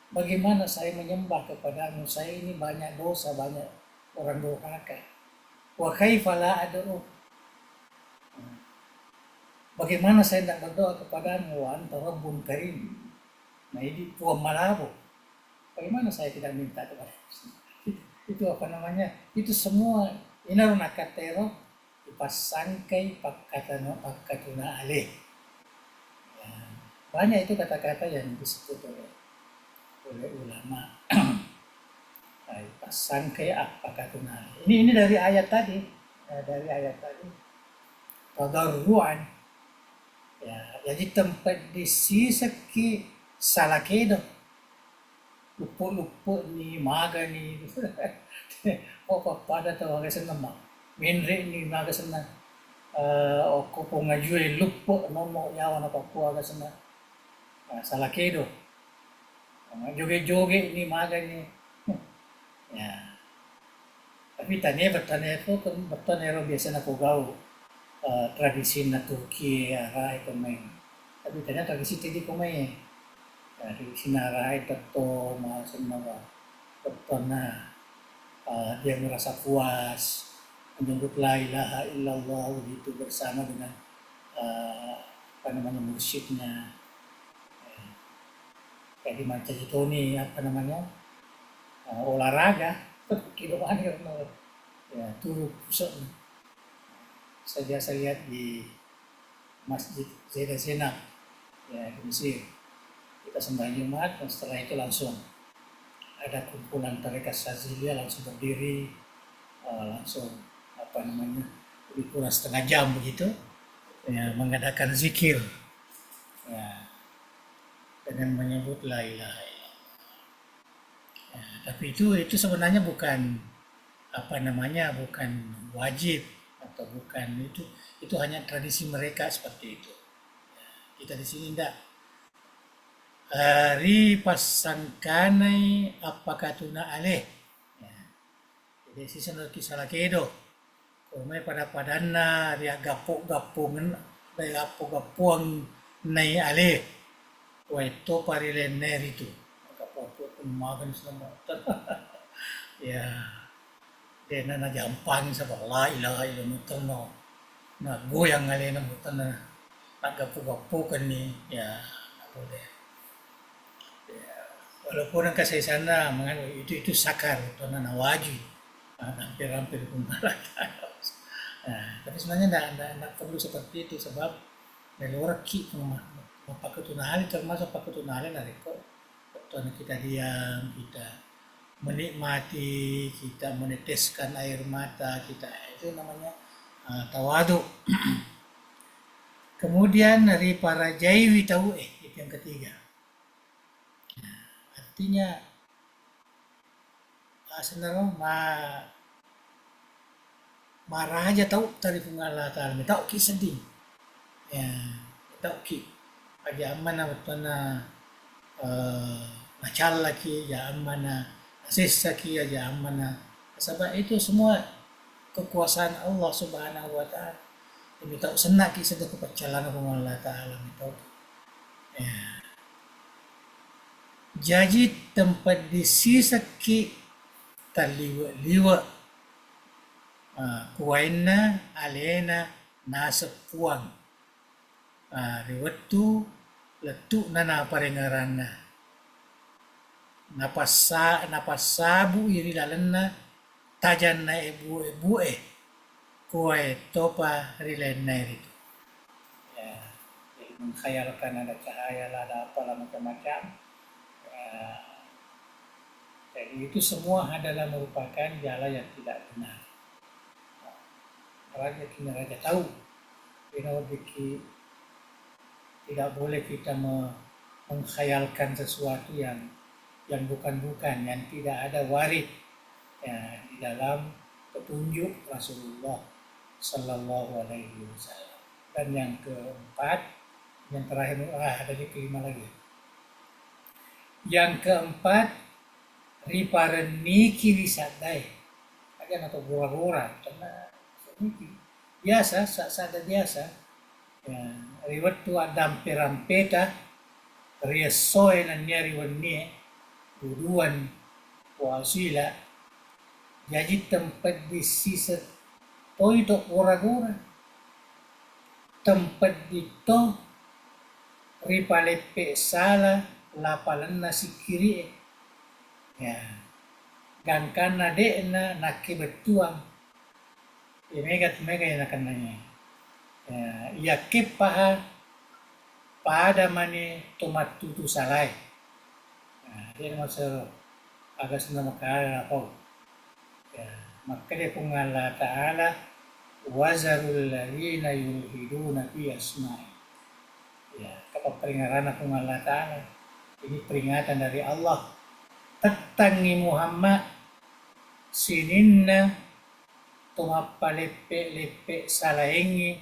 S2: Bagaimana saya menyembah kepadamu? Saya ini banyak dosa, banyak orang durhaka. Wa kaifa la ad'u. Bagaimana saya tidak berdoa kepadamu? Wa anta rabbun karim. Nah ini Tuhan Malabo. Bagaimana saya tidak minta kepada itu itu semua inaruna katero ipasangkai pakatuna alih. Ya, banyak itu kata-kata yang disebut oleh ulama. Ipasangkai pakatuna alih. Ini dari ayat tadi, tadarruan. Ya, jadi tempat di sisaki salakedo. Lupo ni maga ni o pada tawaga sana ma menre ni maga sana o ko ngajue lupo nomo yawa na Papua ga sana salakedo joge ni maga ni ya tapi bertanya itu kan bertanya biasa na kugau tradisi na Turki ara itu main tapi tanya tradisi tadi komai dari sinarai tetto semua tetto na dia merasa puas menyebut la ilaha illallah begitu bersama dengan mursyidnya kayak di Mancajitoni olahraga kiloan ya turu pusat saya biasa lihat di Masjid Zaidah Zainab ya di Mesir. Kita sembahyang Jumat dan setelah itu langsung ada kumpulan tarekat Syadziliyah langsung berdiri langsung lebih kurang setengah jam begitu ya, mengadakan zikir ya, dengan menyebut la ilaha illallah ya, tapi itu sebenarnya bukan bukan wajib atau bukan itu hanya tradisi mereka seperti itu ya, kita di sini tidak hari pasangkanai apakah tuna aleh ya. Jadi sisa kisah kedo kumai pada padana ria gapung dari gapuang nai aleh waito parilen itu gapung magan sama ya dena na jampang sa la ilaha illallah na goyang aleh na mutan na gapu-gapu kan ni ya boleh. Walaupun ang kasaysayan na itu sakar atau wajib hampir pun tapi sebenarnya tidak perlu seperti itu sebab dari orang paketunali termasuk paketunali dari kok kita diam, kita menikmati, kita meneteskan air mata kita, itu namanya tawadu. Kemudian dari para jaiwi tahu itu yang ketiga. Artinya sebenarnya marah aja tahu dari Allah Ta'ala tahu ki sedih ya tahu ki aja amana betana macal lagi ya amana sisa ki aja amana sebab itu semua kekuasaan Allah Subhanahu wa Ta'ala ini tahu senak ki sedih kepacalan Allah Ta'ala tahu ya. Jadi tempat di sisa ki taliwa kuwaina alena nasa puang riwatu letu nana parengarana napasabu iri dalenna tajan na ebu kuai topa rilenna itu ya jadi mengkhayalkan ada cahaya ada apalah macam-macam. Jadi itu semua adalah merupakan jalan yang tidak benar. Raja kini raja tahu, tidak boleh kita mengkhayalkan sesuatu yang bukan-bukan, yang tidak ada warid ya, di dalam petunjuk Rasulullah Sallallahu Alaihi Wasallam. Dan yang keempat, yang terakhir, ada di kelima lagi. Yang keempat, ripareniki wisadai. Agan atau gura-gura, karena biasa, sada biasa. Ya, riwat tu adampe-rampeta, riasoy na niya riwan niya, duduan, wasila, jadi tempat di sisa to itu gura-gura. Tempat dito ripalepe sala lapalan na si kiri ya gangkan na de na nakibetuang imegat mega na kananya ya paha pada mani tomat tutu salai dia masuk agak senang makala apa ya maka dia pungala ta'ala wazarul ladina yulhiduna fi asma'i. Ya, peringatan aku Allah Ta'ala. Ini peringatan dari Allah. Tetangi Muhammad sininna tumapalepe-lepe salaengi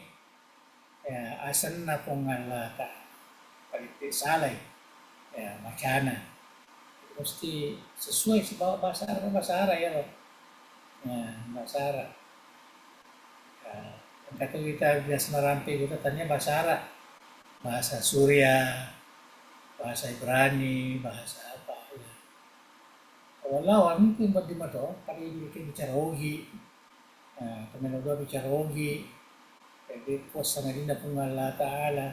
S2: ya asanna kung Allah Ta'ala. Palepe salay. Ya, macana. Mesti sesuai si bahasa Arab ya loh. Ya, bahasa Arab. Ya, kata kita biasa merampi kita tanya bahasa Arab. Bahasa Surya, bahasa Ibrani, bahasa apa ya. Walau mungkin buat di mato, kali bikin bicara ogi, teman dua bicara ogi, jadi pos sana dinda Allah Ta'ala,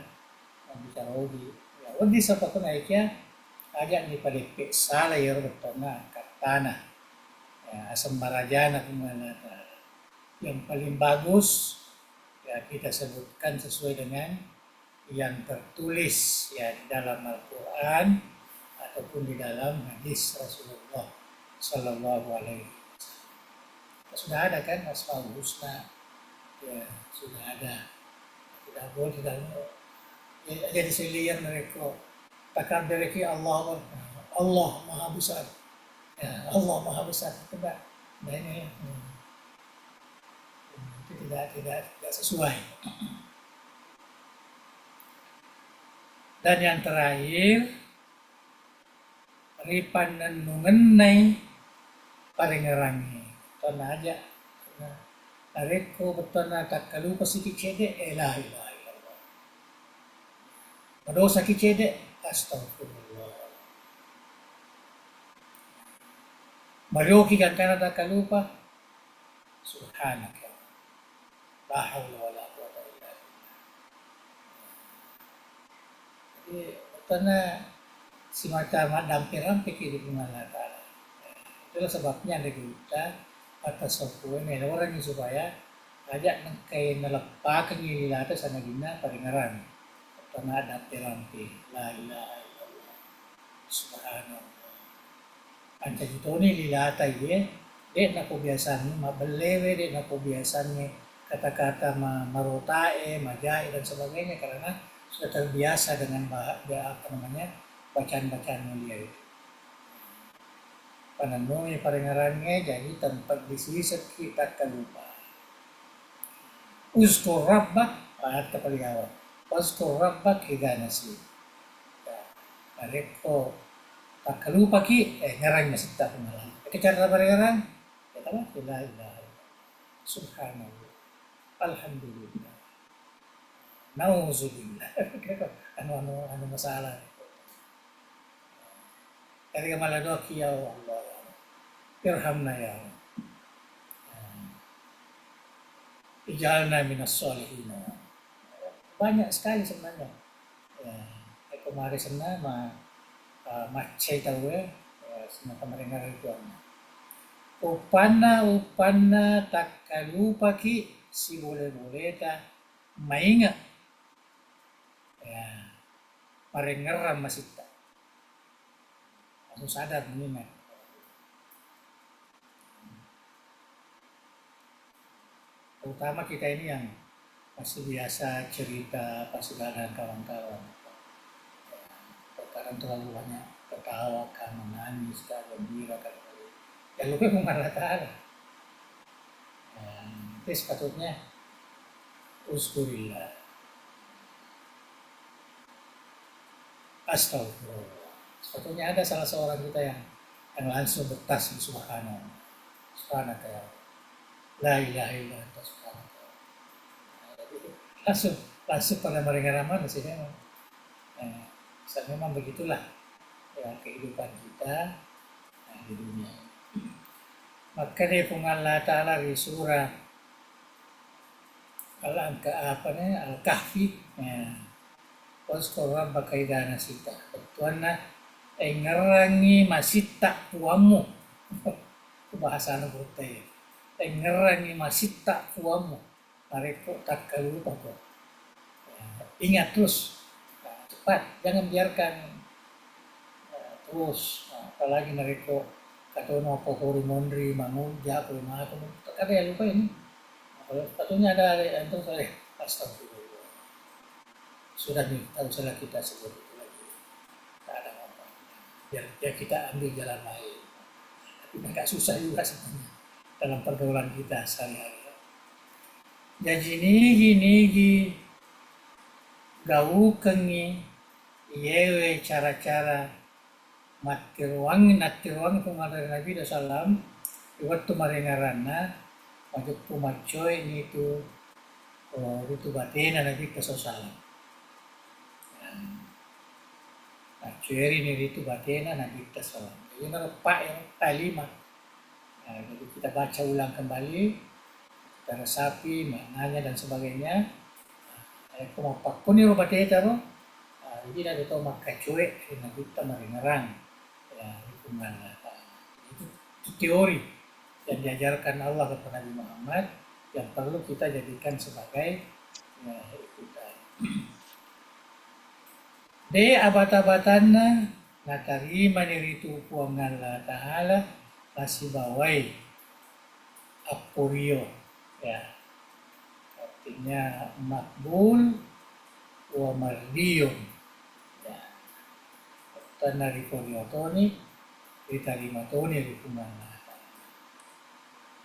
S2: bicara ogi. Ya, wadi sa pato na ikya, agak ni palipi salah ya betul na katana, ya, asam barajana Allah Ta'ala. Yang paling bagus, ya kita sebutkan sesuai dengan yang tertulis ya di dalam Al-Quran ataupun di dalam hadis Rasulullah Sallallahu Alaihi Wasallam. Sudah ada kan Asmaul Husna, ya sudah ada. Tidak boleh tidak jadi selian mereka. Takkan mereka Allah Maha Besar, ya Allah Maha Besar. Tidak, nah ini itu tidak sesuai. Dan yang terakhir, ripanan mengenai paringerangi. Tona aja. Areko betona tak kalupa sikit cede, la ilaha illallah. Madosa ki cede, astagfirullah. Marioki kan kana tak kalupa, subhanaka. La haula wala quwwata illa billah. Karena si mata dampir-dampir di Allah Ta'ala. Itulah sebabnya ada kita atas sopuan ya orang yang supaya ajak nangkai nalapakan nililata sana gina paringaran. Karena dampir-dampir. La ilaha illallah. Subhanallah. Anca itu ni lilata dia na kebiasaan mabelewe, dia na kebiasaan kata-kata marotae, majai dan sebagainya karena sudah terbiasa dengan bacaan-bacaan mulia itu. Pananoi paringarannya jadi tempat disisat kita kelupa. Uzkur rabbak ayat paling awal. Uzkur rabbak idza nasi. Areko tak kelupa ki ngarang masih tak pengalang. Kecara paringaran ya tahu la ilaha illallah. Subhanallah. Alhamdulillah. Nauzubillah. Anu masalah. Ketika malah doa ya Allah, irhamna ya Allah. Ijalna minas solihin. Banyak sekali sebenarnya. Kemarin sana macai tahu semua kemarin itu. Upana tak kalupa ki si boleh ta maingat. Ya, parengeram masih tak. Langsung sadar mengingat. Terutama kita ini yang masih biasa cerita pas dengan kawan-kawan. Kadang terlalu banyak ketawa, kan menangis, kan gembira, kan ya lupa mengalah Ta'ala. Itu sepatutnya uzkurillah. Astagfirullah. Sebetulnya ada salah seorang kita yang langsung bertasbih subhanallah. Subhanaka ya Allah. La ilaha illa anta subhanaka. Jadi langsung langsung pada mereka ramah di sini. Memang begitulah ya, kehidupan kita di dunia. Maka dia Allah Ta'ala di surah Al-Kahfi ya. Waskur rabbaka idza nasita. Tuanna ngerangi masita puamu. Itu bahasa anak ya. Ngerangi masita puamu. Mereka tak lupa kok. Ya, ingat terus. Nah, cepat, jangan biarkan terus. Nah, apalagi mereka kata apa hori mondri manguja apa mah ada yang lupa ini. Kalau sepatunya ada antum saya astagfirullah. Sudah nih, tak usahlah kita sebut itu lagi. Tak ada apa. Biar kita ambil jalan lain. Tapi agak susah juga sebenarnya dalam pergaulan kita sehari-hari. Jadi nigi gaukengi yewe cara-cara natiruang pengadar Nabi Sallam waktu marengarana waktu pumacoy ini itu batena Nabi Sallam. Nah, cueri ini itu batena Nabi Sallam. Jadi merupak yang kalimat. Nah, jadi kita baca ulang kembali, kita resapi maknanya dan sebagainya. Kumapak pun ini batena taruh. Jadi ada tahu maka cuek Nabi marengarang. Ya, itu teori yang diajarkan Allah kepada Nabi Muhammad yang perlu kita jadikan sebagai ikutan. De abata-batana natarima niritu puangan Allah Ta'ala masih bawai apurio ya artinya makbul wa mardiyun ya tanari koriotoni diterima toni hukuman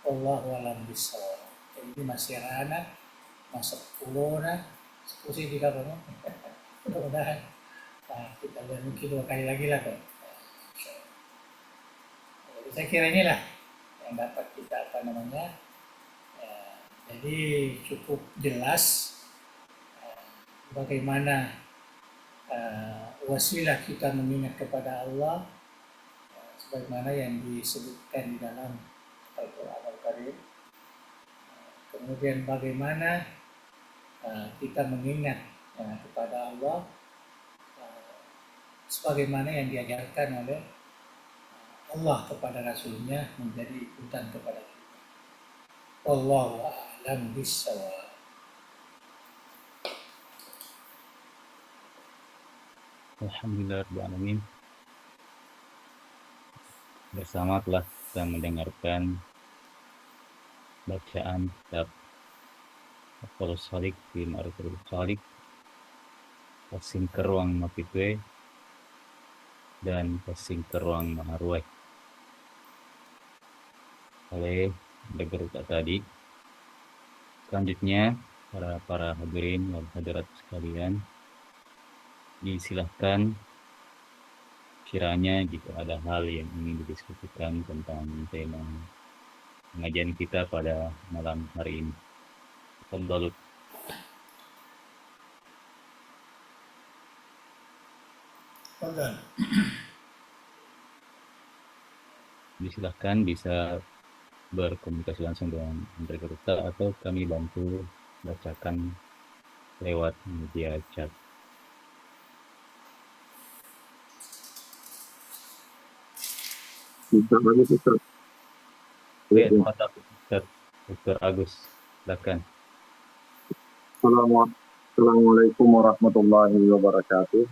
S2: Allahu alam bisawab. Jadi masih anak masuk pulona diskusi di kapan mudah-mudahan kita lihat mungkin 2 kali lagi lah kok. Jadi saya kira inilah yang dapat kita jadi cukup jelas bagaimana wasilah kita mengingat kepada Allah sebagaimana yang disebutkan di dalam Al-Quran Al-Karim. Kemudian bagaimana kita mengingat kepada Allah sebagaimana yang diajarkan oleh Allah kepada Rasulnya menjadi ikutan kepada kita. Wallahu a'lam bishawab.
S1: Alhamdulillahirrahmanirrahim. Bersama telah kita mendengarkan bacaan kitab Al-Qaulus Shadiq fi Ma'rifatul Khaliq Passing ke ruang Mapitwe dan Passing ke ruang Maharwai oleh Degeruta tadi. Selanjutnya para hadirin dan hadirat sekalian disilahkan kiranya jika ada hal yang ingin didiskusikan tentang tema pengajian kita pada malam hari ini. Tafadhalu. Disilahkan bisa berkomunikasi langsung dengan Andre Garuta atau kami bantu bacakan lewat media chat.
S3: Bisa lagi Ustaz.
S1: Ya, Dr. Agus, silakan.
S3: Assalamualaikum warahmatullahi wabarakatuh.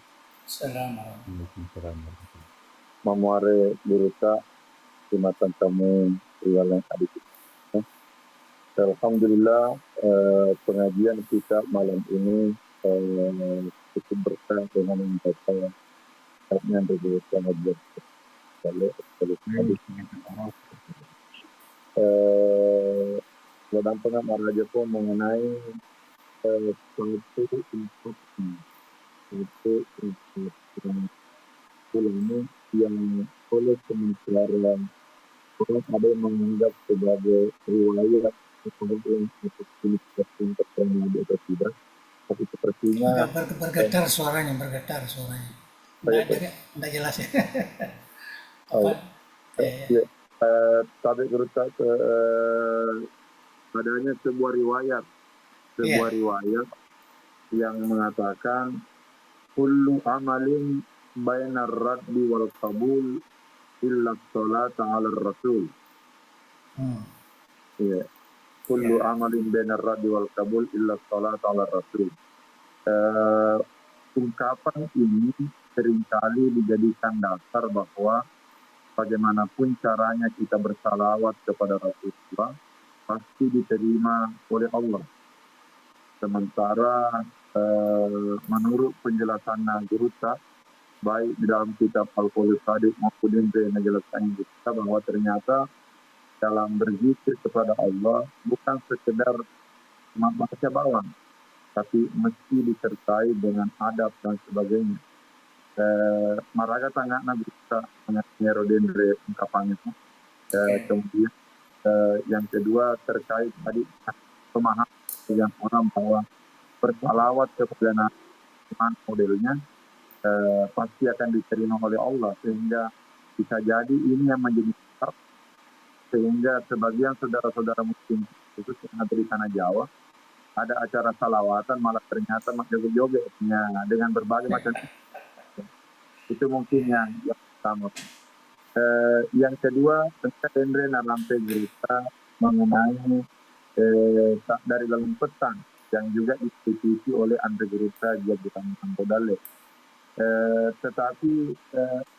S2: Assalamualaikum.
S3: Mamuare Buruta, Jumatan tamu riwayat hadis. Alhamdulillah pengajian kita malam ini cukup berkah dengan membaca kitabnya dari pengajian. Dalam pengamatan aja pun mengenai suatu instruksi, suatu yang ada yang menganggap sebagai riwayat kemudian untuk ini terjadi atau tidak, tapi sepertinya
S2: Agak bergetar suaranya. Nggak jelas ya. Apa? Ya.
S3: tapi berusaha adanya sebuah riwayat yang mengatakan kullu amalin bainar raddi wal qabul illa sholata ala rasul. Ya. Kullu amalin bainar raddi wal qabul illa sholata ala rasul. Ungkapan ini seringkali dijadikan dasar bahwa bagaimanapun caranya kita bersalawat kepada Rasulullah pasti diterima oleh Allah. Sementara menurut penjelasan Nazuruta, baik di dalam kitab Al-Qaulul Sadid maupun yang menjelaskan kita bahwa ternyata dalam berzikir kepada Allah bukan sekedar membaca bawang, tapi mesti disertai dengan adab dan sebagainya. Maraga tangga Nabi kita mengenai dendre ungkapannya. Kemudian yang kedua terkait tadi pemahaman yang orang bahwa bersalawat kepada Nabi modelnya pasti akan diterima oleh Allah, sehingga bisa jadi ini yang menjadi sebab sehingga sebagian saudara-saudara muslim itu yang ada di tanah Jawa ada acara salawatan malah ternyata joget-jogetnya dengan berbagai macam. Itu mungkin yang pertama. Yang kedua, tentang Andre Narampe Gerita mengenai dari dalam pesan yang juga dikritisi oleh Andre Gerita Jabutan Bodale. Tetapi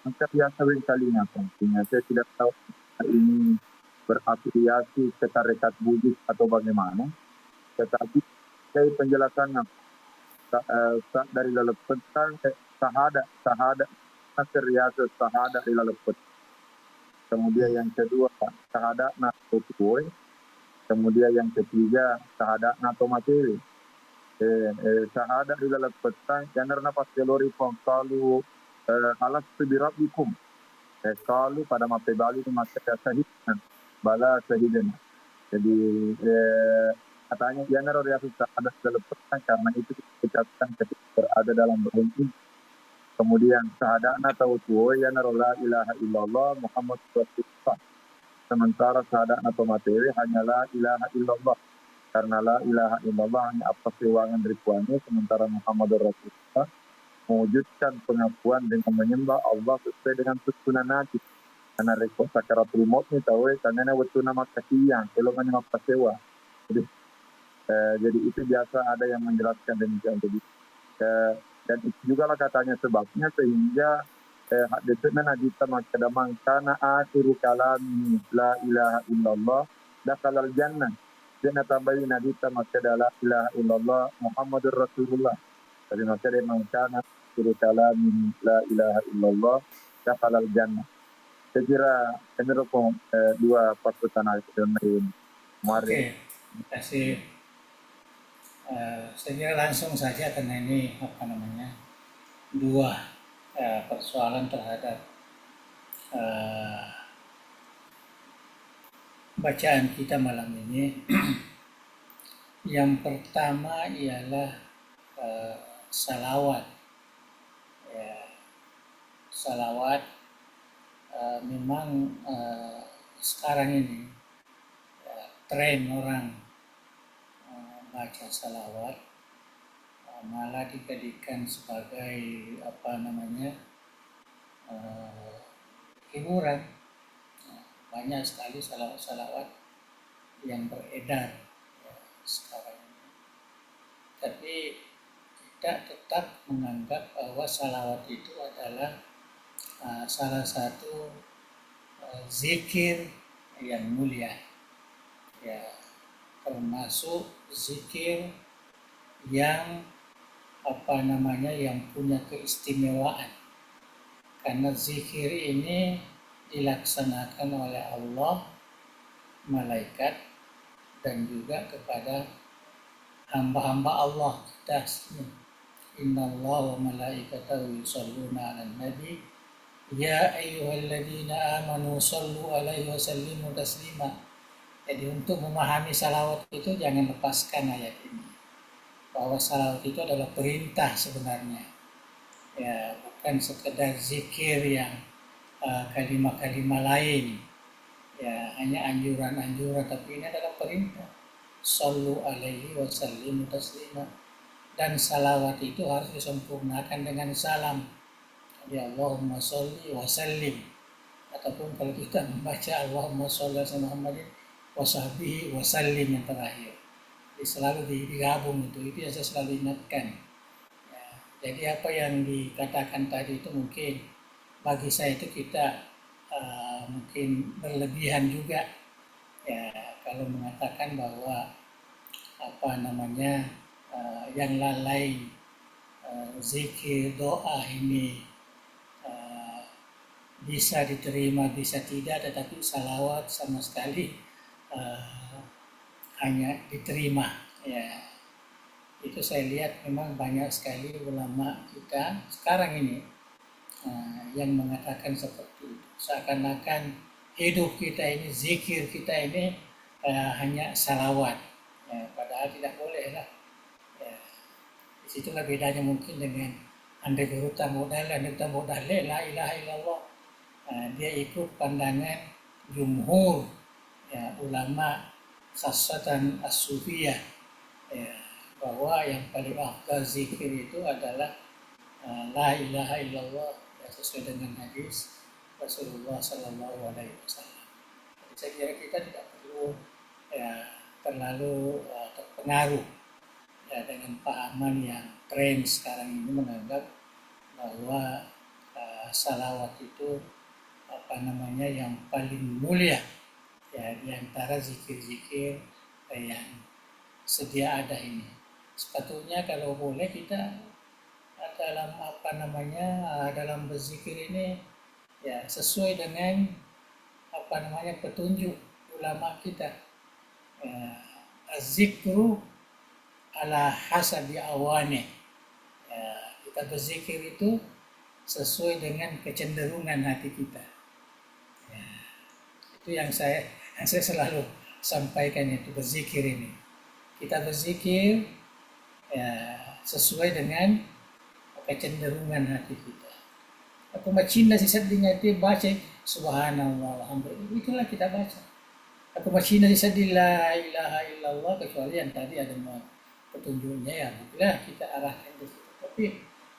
S3: angka biasa kalinya pentingnya saya tidak tahu ini berafiliasi ke tarekat Buddhis atau bagaimana. Tetapi dari penjelasannya dari dalam pesan sahada seriasa sahada di dalam pesan. Kemudian yang kedua sahada nato tuoi. Kemudian yang ketiga sahada nato materi. Sahada di dalam pesan jangan napas kelori kalau alas sebirabikum. Kalau pada mata bali itu mata sahidkan bala sahidan. Jadi katanya jangan riasa sahada dalam pesan karena itu dikatakan ketika berada dalam berhenti. Kemudian sahadana tautuo ya la ilaha illallah Muhammad Rasulullah. Sementara sahadana atau materi hanyalah ilaha illallah. Karena la ilaha illallah hanya apa sewangan ritualnya, sementara Muhammad Rasulullah mewujudkan pengakuan dengan menyembah Allah sesuai dengan tuntunan Nabi. Karena rekod sakaratul maut ni tahu karena waktu nama kasihan, kalau hanya apa sewa. Jadi itu biasa ada yang menjelaskan demikian tadi. Dan itu juga lah katanya sebabnya sehingga detiknya Najita Makadamang kana akhiru kalami la ilaha illallah dakhalal jannah. Dan tambahin Najita Makadala ilaha illallah Muhammadur Rasulullah. Jadi makanya mangkana akhiru kalami la ilaha illallah dakhalal jannah. Saya kira ini rupanya dua pasukan lain.
S2: Oke, terima kasih. Saya kira langsung saja karena ini dua persoalan terhadap bacaan kita malam ini. Yang pertama ialah salawat. Salawat memang sekarang ini tren orang baca salawat malah dijadikan sebagai hiburan. Banyak sekali salawat yang beredar sekarang ini. Tapi kita tetap menganggap bahwa salawat itu adalah salah satu zikir yang mulia, ya, termasuk zikir yang yang punya keistimewaan, karena zikir ini dilaksanakan oleh Allah, malaikat, dan juga kepada hamba-hamba Allah kita. Innallaha wa malaikatahu yusholluna 'alan nabi Ya ayyuhalladzina amanu sallu alaihi wa sallimu taslima. Jadi untuk memahami salawat itu jangan lepaskan ayat ini. Bahwa salawat itu adalah perintah sebenarnya. Ya, bukan sekedar zikir yang kalimat-kalimat lain. Ya, hanya anjuran-anjuran, tapi ini adalah perintah. Sallu alaihi wa sallimu taslima. Dan salawat itu harus disempurnakan dengan salam. Jadi Allahumma sholli wa sallim. Ataupun kalau kita membaca Allahumma sholli ala Muhammadin wa sahbihi wa sallim yang terakhir. Jadi selalu digabung itu yang saya selalu ingatkan. Ya, jadi apa yang dikatakan tadi itu mungkin bagi saya itu kita mungkin berlebihan juga ya kalau mengatakan bahwa apa namanya yang lalai zikir doa ini bisa diterima bisa tidak, tetapi salawat sama sekali hanya diterima ya. Itu saya lihat memang banyak sekali ulama kita sekarang ini yang mengatakan seperti itu, seakan-akan hidup kita ini, zikir kita ini hanya salawat ya, padahal tidak boleh lah ya. Disitulah bedanya mungkin dengan andai beruta modal la ilaha illallah. Dia ikut pandangan jumhur ya, ulama khasatan as-sufiyah ya, bahwa yang paling afdal zikir itu adalah la ilaha illallah ya, sesuai dengan hadis Rasulullah Sallallahu Alaihi Wasallam. Jadi saya kira kita tidak perlu ya, terlalu terpengaruh ya, dengan pahaman yang tren sekarang ini menganggap bahwa salawat itu apa namanya yang paling mulia ya di antara zikir-zikir yang sedia ada ini. Sepatutnya kalau boleh kita dalam apa namanya dalam berzikir ini ya sesuai dengan apa namanya petunjuk ulama kita. Ya, zikru ala hasabi awane. Ya, kita berzikir itu sesuai dengan kecenderungan hati kita. Ya, itu yang saya selalu sampaikan, itu berzikir ini. Kita berzikir ya, sesuai dengan kecenderungan hati kita. Aku macina si sedihnya itu baca subhanallah alhamdulillah, itulah kita baca. Aku macina si sedih la ilaha illallah, kecuali yang tadi ada petunjuknya ya, bila kita arahkan ke situ. Tapi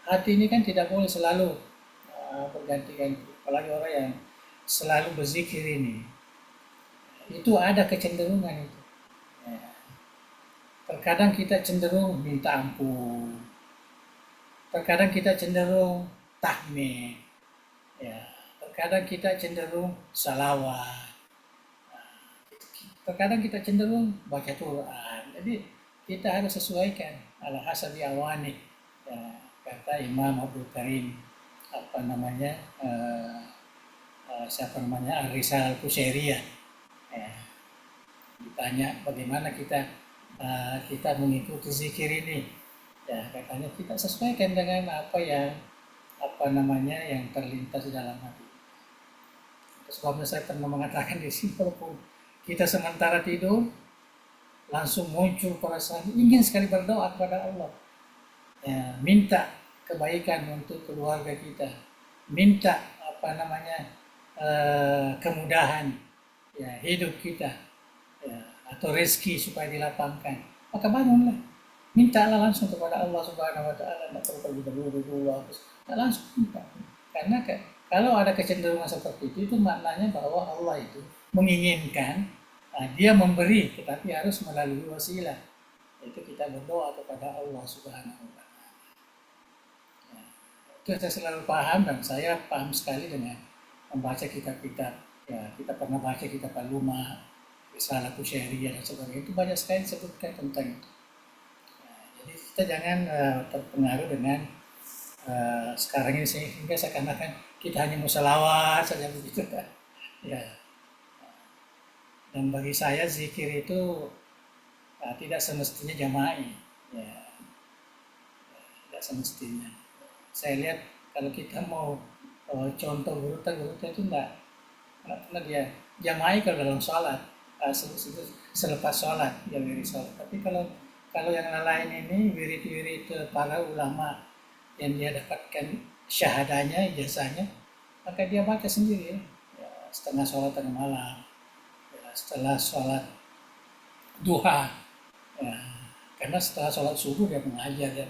S2: hati ini kan tidak boleh selalu berganti-ganti, apalagi orang yang selalu berzikir ini. Itu ada kecenderungan itu. Ya. Terkadang kita cenderung minta ampun, terkadang kita cenderung tahmid, ya. Terkadang kita cenderung salawat, terkadang kita cenderung baca Quran. Jadi kita harus sesuaikan ala hasabi awani. Ya, kata Imam Abdul Karim apa namanya siapa namanya Ar-Risal Al-Qusairiyah. Ya, ditanya bagaimana kita mengikuti zikir ini. Ya, katanya kita sesuaikan dengan apa yang apa namanya yang terlintas di dalam hati. Sebabnya saya pernah mengatakan di sini, walaupun kita sementara tidur langsung muncul perasaan ingin sekali berdoa kepada Allah, ya, minta kebaikan untuk keluarga kita, minta apa namanya kemudahan ya hidup kita ya, atau rezeki supaya dilapangkan, maka bangunlah, mintalah langsung kepada Allah Subhanahu Wa Taala, tidak perlu dulu langsung minta. Karena kalau ada kecenderungan seperti itu maknanya bahwa Allah itu menginginkan dia memberi, tetapi harus melalui wasilah, yaitu kita berdoa kepada Allah Subhanahu Wa Taala. Ya, itu saya selalu paham, dan saya paham sekali dengan membaca kitab-kitab. Ya, kita pernah baca kitab Al-Lumah, Risalah Qusairiyah dan sebagainya, itu banyak sekali disebutkan tentang itu. Ya, jadi kita jangan terpengaruh dengan sekarang ini, sehingga seakan-akan kita hanya mau selawat saja begitu kan. Ya. Dan bagi saya zikir itu tidak semestinya jama'i. Ya. Tidak semestinya. Saya lihat kalau kita mau contoh gurita itu enggak pernah dia jamaah kalau dalam sholat, selepas sholat dia wirid sholat. Tapi kalau yang lain ini wirid-wirid para ulama yang dia dapatkan syahadanya, ijazahnya, maka dia baca sendiri ya, setengah sholat tengah malam, ya, setelah sholat duha, ya, karena setelah sholat subuh dia mengajar dia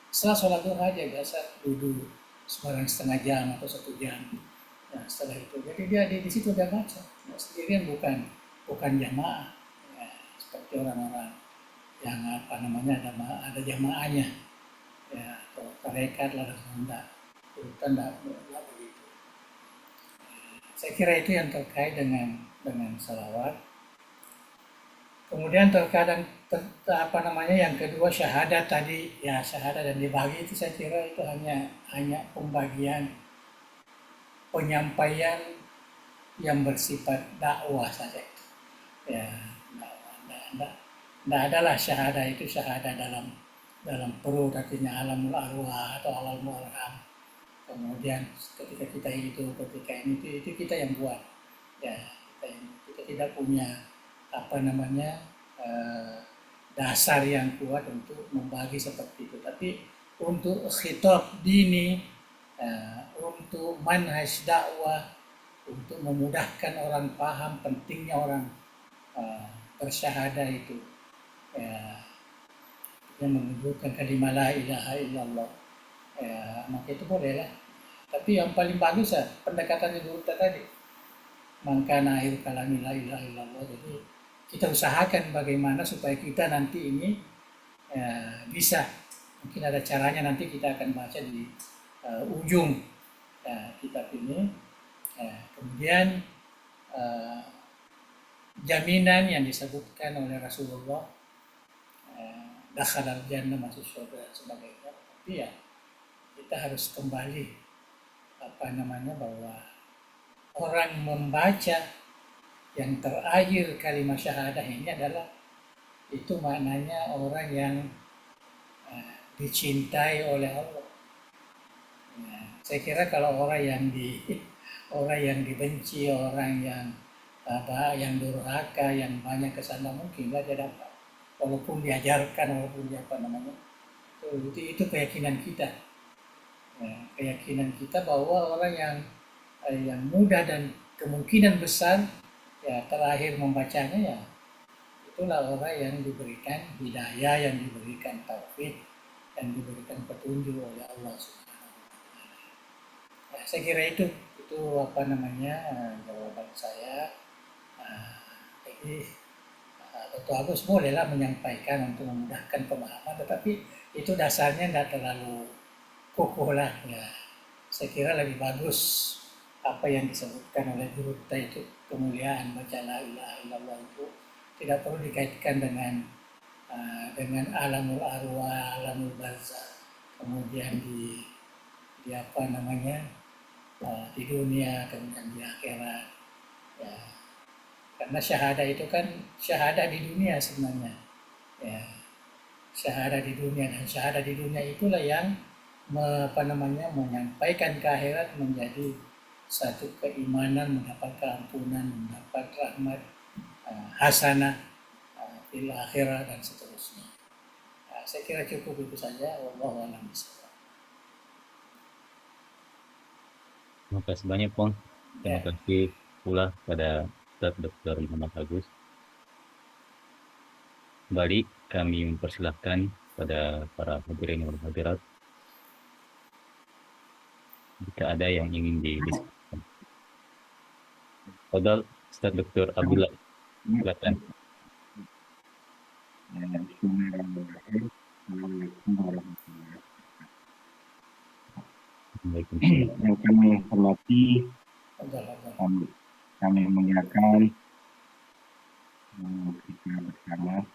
S2: setelah sholat duha dia biasa duduk sebarang setengah jam atau 1 jam. Nah, setelah itu, jadi dia di situ dia baca sendirian, bukan jamaah, ya, seperti orang-orang yang ada jamaahnya, ya, atau tarekat lah enggak, urutan enggak begitu. Saya kira itu yang terkait dengan salawat. Kemudian terkadang yang kedua syahadat tadi, ya syahadat dan dibagi itu saya kira itu hanya pembagian penyampaian yang bersifat dakwah saja. Ya, tidak adalah syahadah itu syahadah dalam perut, artinya alamul arwah atau alamul arham. Kemudian ketika kita hidup, ketika ini itu kita yang buat. Ya, kita tidak punya dasar yang kuat untuk membagi seperti itu. Tapi untuk khitab dini, untuk manhaj dakwah, untuk memudahkan orang paham pentingnya orang bersyahadah itu, ya, yang menunjukkan kalimat la ilaha illallah, ya, maka itu boleh lah. Tapi yang paling bagus ya pendekatannya dulu tadi, mangkana akhir kalami la ilaha illallah. Jadi kita usahakan bagaimana supaya kita nanti ini bisa, mungkin ada caranya, nanti kita akan baca di ujung kitab ini. Kemudian jaminan yang disebutkan oleh Rasulullah, dakhalal jannah, masuk surga sebagainya. Tapi ya kita harus kembali bahwa orang membaca yang terakhir kalimat syahadah ini adalah itu maknanya orang yang dicintai oleh Allah. Ya, saya kira kalau orang yang dibenci, orang yang durhaka, yang banyak kesana, mungkin lah dia dapat, walaupun diajarkan, walaupun dia itu keyakinan kita. Ya, keyakinan kita bahwa orang yang mudah dan kemungkinan besar ya terakhir membacanya, ya itulah orang yang diberikan hidayah, yang diberikan taufik, yang diberikan petunjuk oleh Allah Subhanahu wa taala. Ya, saya kira itu jawaban saya. Jadi Dr. Agus bolehlah menyampaikan untuk memudahkan pemahaman, tetapi itu dasarnya tidak terlalu kokoh lah. Ya, saya kira lebih bagus apa yang disebutkan oleh guru kita itu, kemuliaan baca la ilaha illallah itu tidak perlu dikaitkan dengan alamul arwah, alamul barzah, kemudian di di dunia, kemudian di akhirat. Ya, karena syahadah itu kan syahadah di dunia sebenarnya. Ya, syahadah di dunia, dan syahadah di dunia itulah yang menyampaikan ke akhirat menjadi satu keimanan, mendapat keampunan, mendapat rahmat, hasanah fil akhirah dan seterusnya. Saya kira cukup itu saja. Wallahu a'lam bishawab.
S1: Terima kasih banyak, Pong. Terima kasih pula pada Ustaz Dr. Muhammad Agus. Kembali kami mempersilahkan pada para hadirin dan hadirat jika ada yang ingin didiskusikan. Fadal Ustaz Dr. Abdullah, silakan.
S3: Bismillahirrahmanirrahim. Assalamualaikum warahmatullahi wabarakatuh. Yang kami hormati, kami muliakan kita bersama.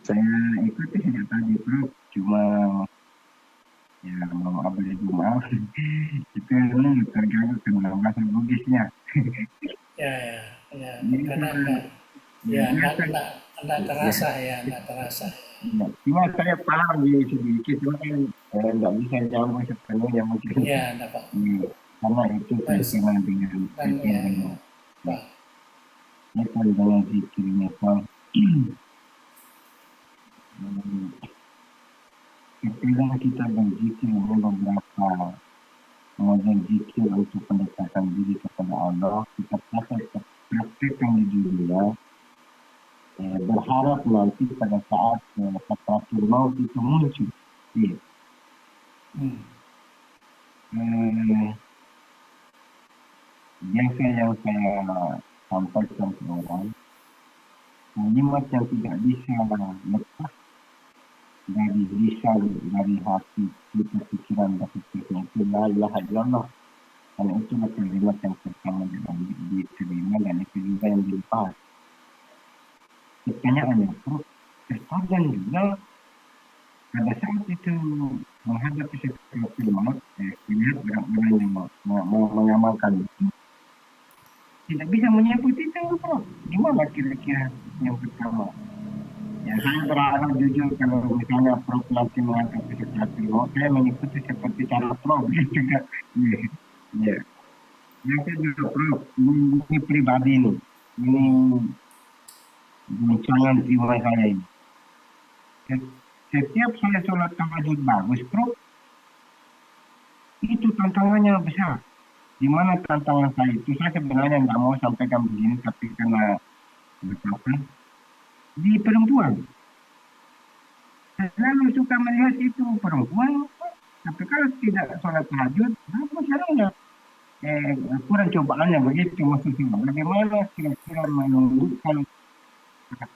S3: Saya ikuti yang tadi, Prof. Cuma ya mau abdi maaf itu terganggu dengan bahasa Bugisnya.
S2: Ya, karena enggak terasa. Ya, cuma
S3: saya paham sedikit, cuma kan Tidak bisa nyambung sepenuhnya mungkin.
S2: Ya, tidak apa.
S3: Karena itu kaitannya dengan
S2: Dan ya, Pak.
S3: dengan zikirnya Pak. Sekarang kita berzikir ada beberapa model zikir untuk pendekatan diri kepada Allah. Kita praktekkan di dunia. Berharap nanti pada saat sakratul maut itu muncul. Ya. Biasa yang saya sampaikan ke orang, kalimat yang tidak bisa lepas dari lisan, dari hati, kita pikiran dan seterusnya itu la ilaha illallah. Karena itu kalimat yang pertama diterima dan itu juga yang dilepas. Pertanyaannya, terkadang juga pada saat itu menghadapi sesuatu maut, melihat orang-orang yang mengamalkan itu tidak bisa menyebut itu, Prof. Gimana kira-kira yang pertama? Ya, saya berharap jujur kalau misalnya Prof nanti menghadapi sesuatu maut, saya mengikuti seperti cara Prof juga. Ya. Yang kedua, Prof, ini pribadi nih. Ini guncangan jiwa saya ini. Setiap saya sholat tahajud bagus, Prof, itu tantangannya besar. Di mana tantangan saya itu, saya sebenarnya nggak mau sampaikan begini, tapi karena betapa di perempuan. Saya selalu suka melihat itu perempuan, tapi kalau tidak sholat tahajud, apa salahnya? Kurang cobaannya begitu maksudnya. Bagaimana kira-kira menunjukkan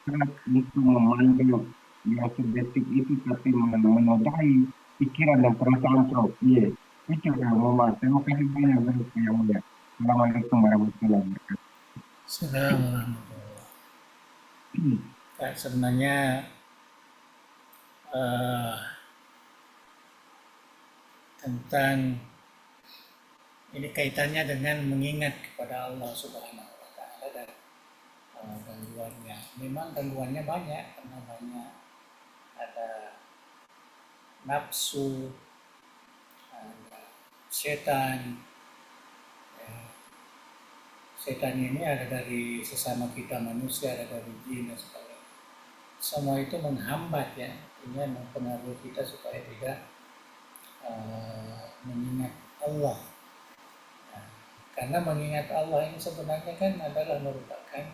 S3: sangat itu memandang yang sedetik itu tapi menodai pikiran dan perasaan Prof. Iya, itu yang mau. Terima kasih banyak Prof yang mulia. Assalamualaikum warahmatullahi wabarakatuh.
S2: Ya, sebenarnya tentang ini kaitannya dengan mengingat kepada Allah Subhanahu wa Ta'ala dan gangguannya. Memang gangguannya banyak karena banyak ada nafsu, ada setan. Setan ini ada dari sesama kita manusia, ada dari jin dan sebagainya. Semua itu menghambat ya, artinya mempengaruhi kita supaya tidak mengingat Allah. Nah, karena mengingat Allah ini sebenarnya kan adalah merupakan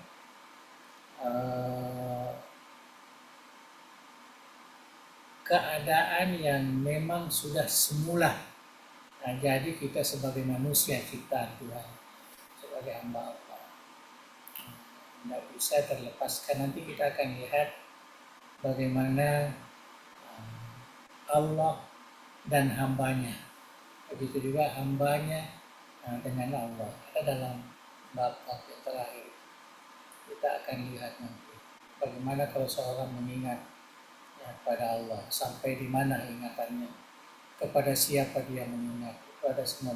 S2: keadaan yang memang sudah semula. Nah, jadi kita sebagai manusia ciptaan Tuhan, sebagai hamba Allah, tidak bisa terlepaskan. Nanti kita akan lihat bagaimana Allah dan hambanya, begitu juga hambanya dengan Allah. Ada dalam bab yang terakhir kita akan lihat nanti bagaimana kalau seorang mengingat pada Allah, sampai di mana ingatannya, kepada siapa dia mengingat, kepada semua.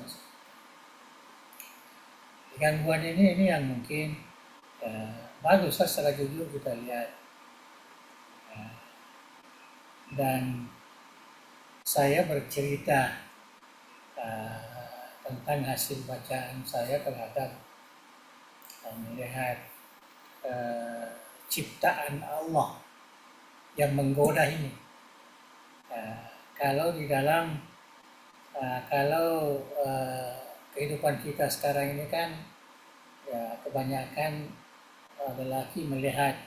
S2: Gangguan ini yang mungkin baguslah secara jujur kita lihat. Dan saya bercerita tentang hasil bacaan saya terhadap melihat ciptaan Allah yang menggoda ini. Kalau di dalam kehidupan kita sekarang ini kan ya kebanyakan lelaki melihat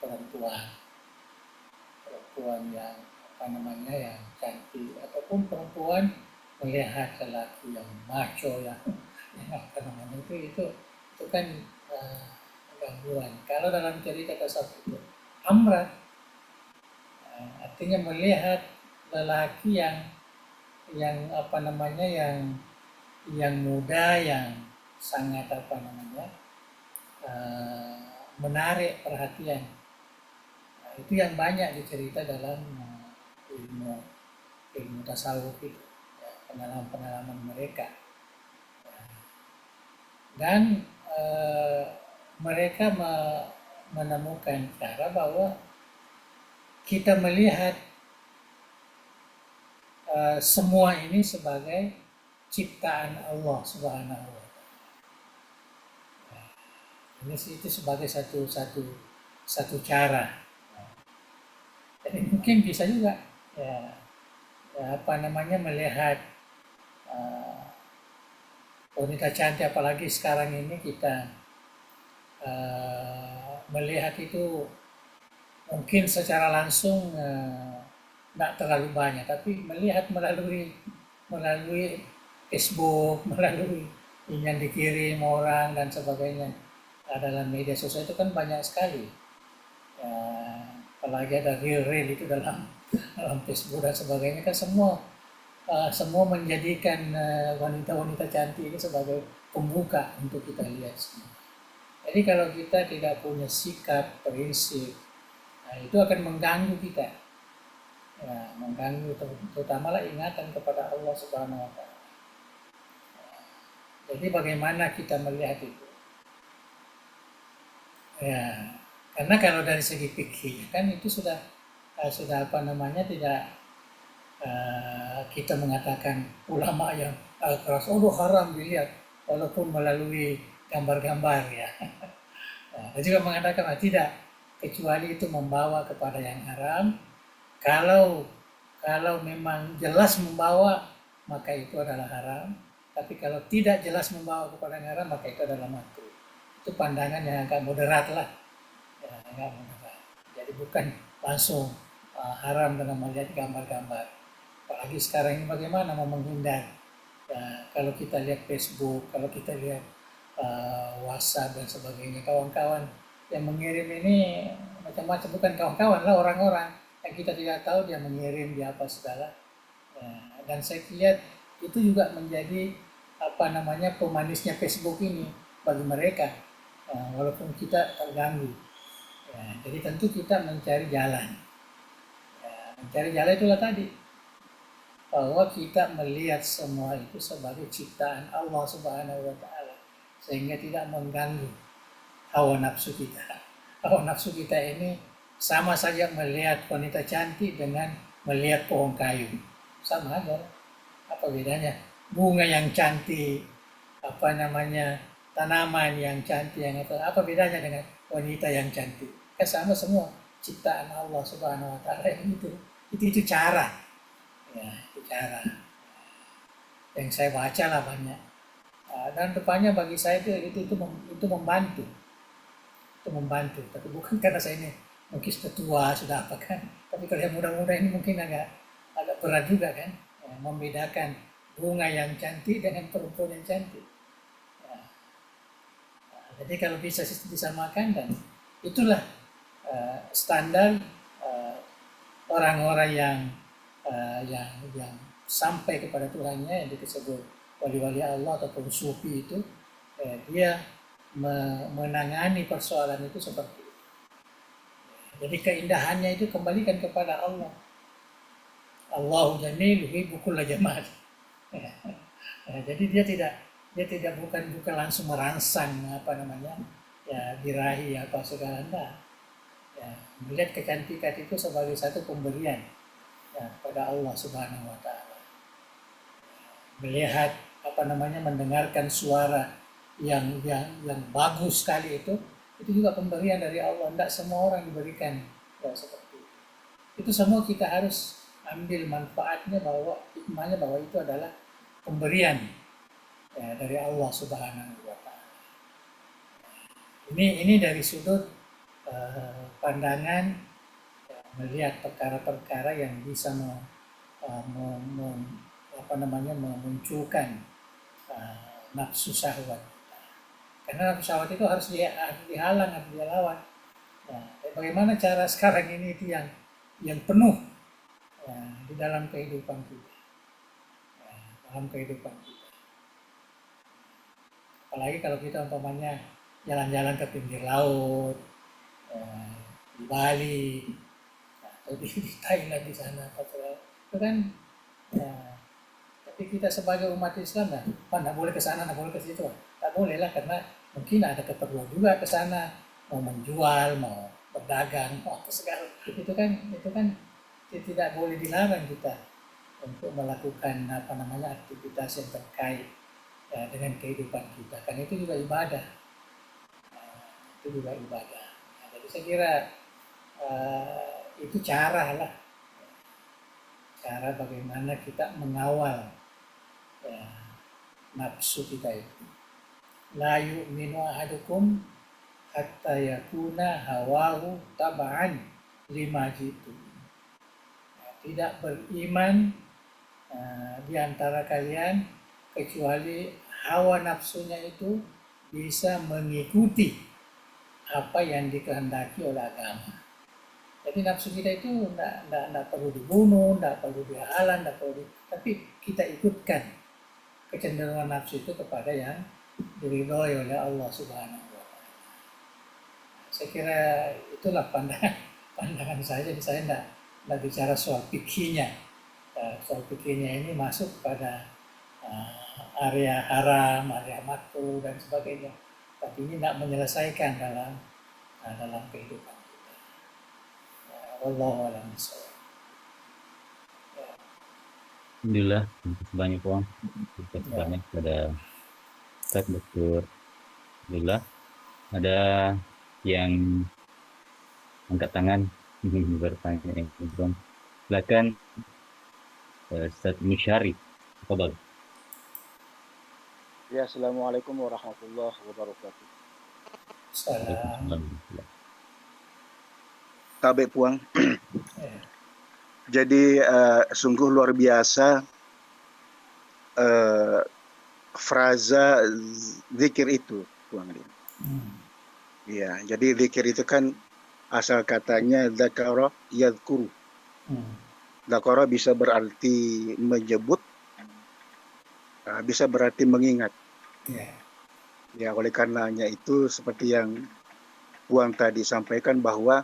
S2: perempuan yang yang cantik, ataupun perempuan melihat lelaki yang macho yang itu kan gangguan. Kalau dalam cerita tasawuf itu amrah, artinya melihat lelaki yang yang muda, yang sangat menarik perhatian. Nah, itu yang banyak dicerita dalam ilmu tasawuf itu, ya, pengalaman mereka. Dan mereka menemukan cara bahwa kita melihat semua ini sebagai ciptaan Allah Subhanahu wa Ta'ala. Ini itu sebagai satu cara. Jadi mungkin bisa juga melihat wanita cantik, apalagi sekarang ini kita melihat itu mungkin secara langsung tidak terlalu banyak, tapi melihat melalui Facebook, melalui yang dikirim orang dan sebagainya dalam media sosial itu kan banyak sekali. Apalagi ada reel itu dalam Facebook dan sebagainya, kan semua menjadikan wanita-wanita cantik ini sebagai pembuka untuk kita lihat semua. Jadi kalau kita tidak punya sikap, prinsip, itu akan mengganggu kita. Mengganggu terutama ingatan kepada Allah Subhanahu wa Ta'ala. Jadi bagaimana kita melihat itu? Karena kalau dari segi fikih kan itu sudah tidak kita mengatakan ulama yang keras, haram dilihat walaupun melalui gambar-gambar ya. Kita juga mengatakan tidak, kecuali itu membawa kepada yang haram. Kalau memang jelas membawa, maka itu adalah haram. Tapi kalau tidak jelas membawa kepada yang haram, maka itu adalah makruh. Itu pandangan yang agak moderat lah. Agak moderat. Jadi bukan langsung haram dengan melihat gambar-gambar. Apalagi sekarang ini bagaimana mau menghindar. Kalau kita lihat Facebook, kalau kita lihat WhatsApp dan sebagainya, kawan-kawan yang mengirim ini macam-macam, bukan kawan-kawan lah, orang-orang yang kita tidak tahu dia mengirim dia apa segala. Dan saya lihat itu juga menjadi pemanisnya Facebook ini bagi mereka, walaupun kita terganggu. Jadi tentu kita mencari jalan. Mencari jalan itulah tadi, bahwa kita melihat semua itu sebagai ciptaan Allah Subhanahu wa Ta'ala, sehingga tidak mengganggu hawa nafsu kita. Hawa nafsu kita ini sama saja melihat wanita cantik dengan melihat pohon kayu, sama aja. Apa bedanya? Bunga yang cantik, tanaman yang cantik, apa bedanya dengan wanita yang cantik? Kan sama semua ciptaan Allah Subhanahu wa Ta'ala. Itu cara. Itu cara yang saya baca lah banyak. Dan rupanya bagi saya itu membantu. Itu membantu, tapi bukan karena saya ini mungkin sudah tua, sudah apa kan. Tapi kalau yang muda-muda ini mungkin agak berat juga kan, membedakan bunga yang cantik dengan perempuan yang cantik. Jadi kalau bisa disamakan, dan itulah standar orang-orang yang sampai kepada Tuhannya, yang disebut wali-wali Allah ataupun sufi itu, dia menangani persoalan itu seperti itu. Jadi keindahannya itu kembalikan kepada Allah. Allahu jamil yuhibbu kulla jamal. Jadi dia tidak bukan langsung merangsang dirahi apa segala, enggak. Melihat kecantikan itu sebagai satu pemberian pada Allah Subhanahu wa Ta'ala. Melihat mendengarkan suara yang bagus sekali itu juga pemberian dari Allah. Tidak semua orang diberikan seperti itu. Itu semua kita harus ambil manfaatnya, hikmahnya, bahwa itu adalah pemberian dari Allah Subhanahu wa Ta'ala. Ini dari sudut pandangan melihat perkara-perkara yang bisa memunculkan nafsu syahwat. Karena nafsu syahwat itu harus dihalang, harus dilawan. Bagaimana cara sekarang ini itu yang penuh di dalam kehidupan kita. Apalagi kalau kita umpamanya jalan-jalan ke pinggir laut, di Bali, atau di Thailand di sana, itu kan. Tapi kita sebagai umat Islam nggak boleh ke sana, nggak boleh ke situ, nggak boleh lah, karena mungkin ada keperluan juga ke sana, mau menjual, mau berdagang, mau apa segala. Itu kan tidak boleh dilarang kita. untuk melakukan aktivitas yang terkait dengan kehidupan kita, kan itu juga ibadah. Itu juga ibadah. Nah, jadi saya kira itu cara bagaimana kita mengawal nafsu kita itu. La yu'minu ahadukum hatta yakuna hawahu taba'an lima jitu. Tidak beriman di antara kalian kecuali hawa nafsunya itu bisa mengikuti apa yang dikehendaki oleh agama. Jadi nafsu kita itu tidak perlu dibunuh, tidak perlu dihalang, tapi kita ikutkan kecenderungan nafsu itu kepada yang diridhoi oleh Allah Subhanahu wa Ta'ala. Saya kira itulah pandangan saya. Jadi saya tidak bicara soal fikihnya. Soal fikihnya ini masuk pada area haram, area makruh dan sebagainya. Tapi ini tidak menyelesaikan dalam kehidupan kita. Wallahu a'lam bishawab.
S1: Alhamdulillah, banyak uang. Terima banyak pada Ustaz Dr. Alhamdulillah. Ada yang angkat tangan bertanya yang belum. Silakan Ustaz Musyarif. Tafadhal.
S4: Ya, Assalamualaikum warahmatullahi wabarakatuh.
S2: Salam.
S4: Tabe Puang. Jadi sungguh luar biasa frasa zikir itu, Puang. Ya, jadi zikir itu kan asal katanya dzakara yadhkuru. Dzakara bisa berarti menyebut, bisa berarti mengingat. Ya, oleh karenanya itu seperti yang Puang tadi sampaikan bahwa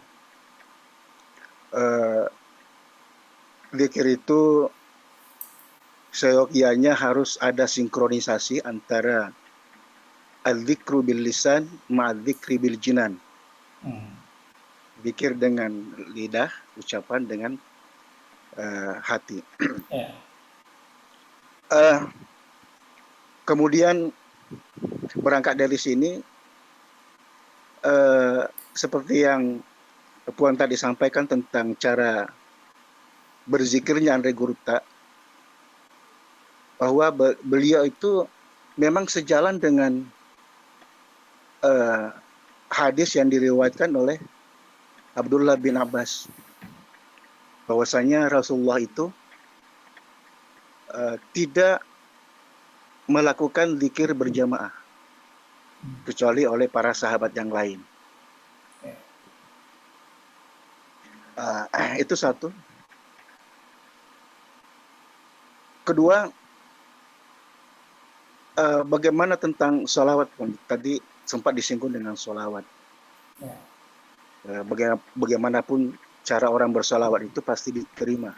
S4: zikir itu seyogyanya harus ada sinkronisasi antara al-dzikru bil lisan ma'adzikri bil jinan. Zikir dengan lidah, ucapan dengan hati. Kemudian berangkat dari sini seperti yang Puan tadi sampaikan tentang cara berzikirnya Andre Gurutta, bahwa beliau itu memang sejalan dengan hadis yang diriwayatkan oleh Abdullah bin Abbas, bahwasanya Rasulullah itu tidak melakukan zikir berjamaah kecuali oleh para sahabat yang lain. Itu satu. Kedua, bagaimana tentang sholawat? Tadi sempat disinggung dengan sholawat. Bagaimanapun cara orang bersolawat itu pasti diterima.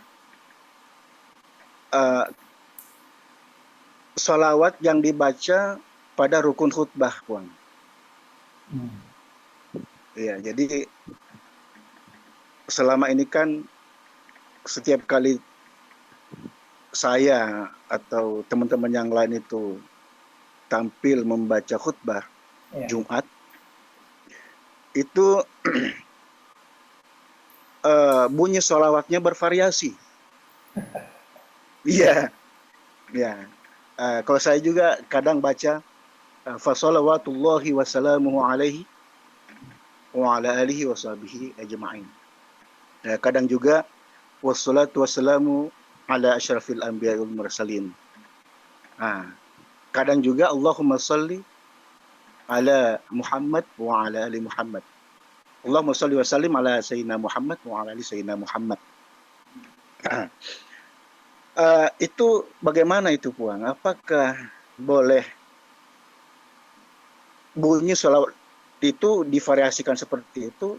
S4: Sholawat yang dibaca pada rukun khutbah, Puan. Ya, jadi selama ini kan setiap kali saya atau teman-teman yang lain itu tampil membaca khutbah Jumat, itu bunyi sholawatnya bervariasi. Iya, ya. Kalau saya juga kadang baca fasolawatullahi wassalamuhu alaihi wa ala alihi wa sahbihi ajma'in. Kadang juga wassalatu wassalamu ala asyrafil anbiya wal mursalin. Kadang juga Allahumma salli ala Muhammad wa ala ali Muhammad. Allahumma salli wa sallim ala sayyidina Muhammad wa ala ali sayyidina Muhammad. Itu bagaimana itu, Puang? Apakah boleh bunyi sholawat itu divariasikan seperti itu,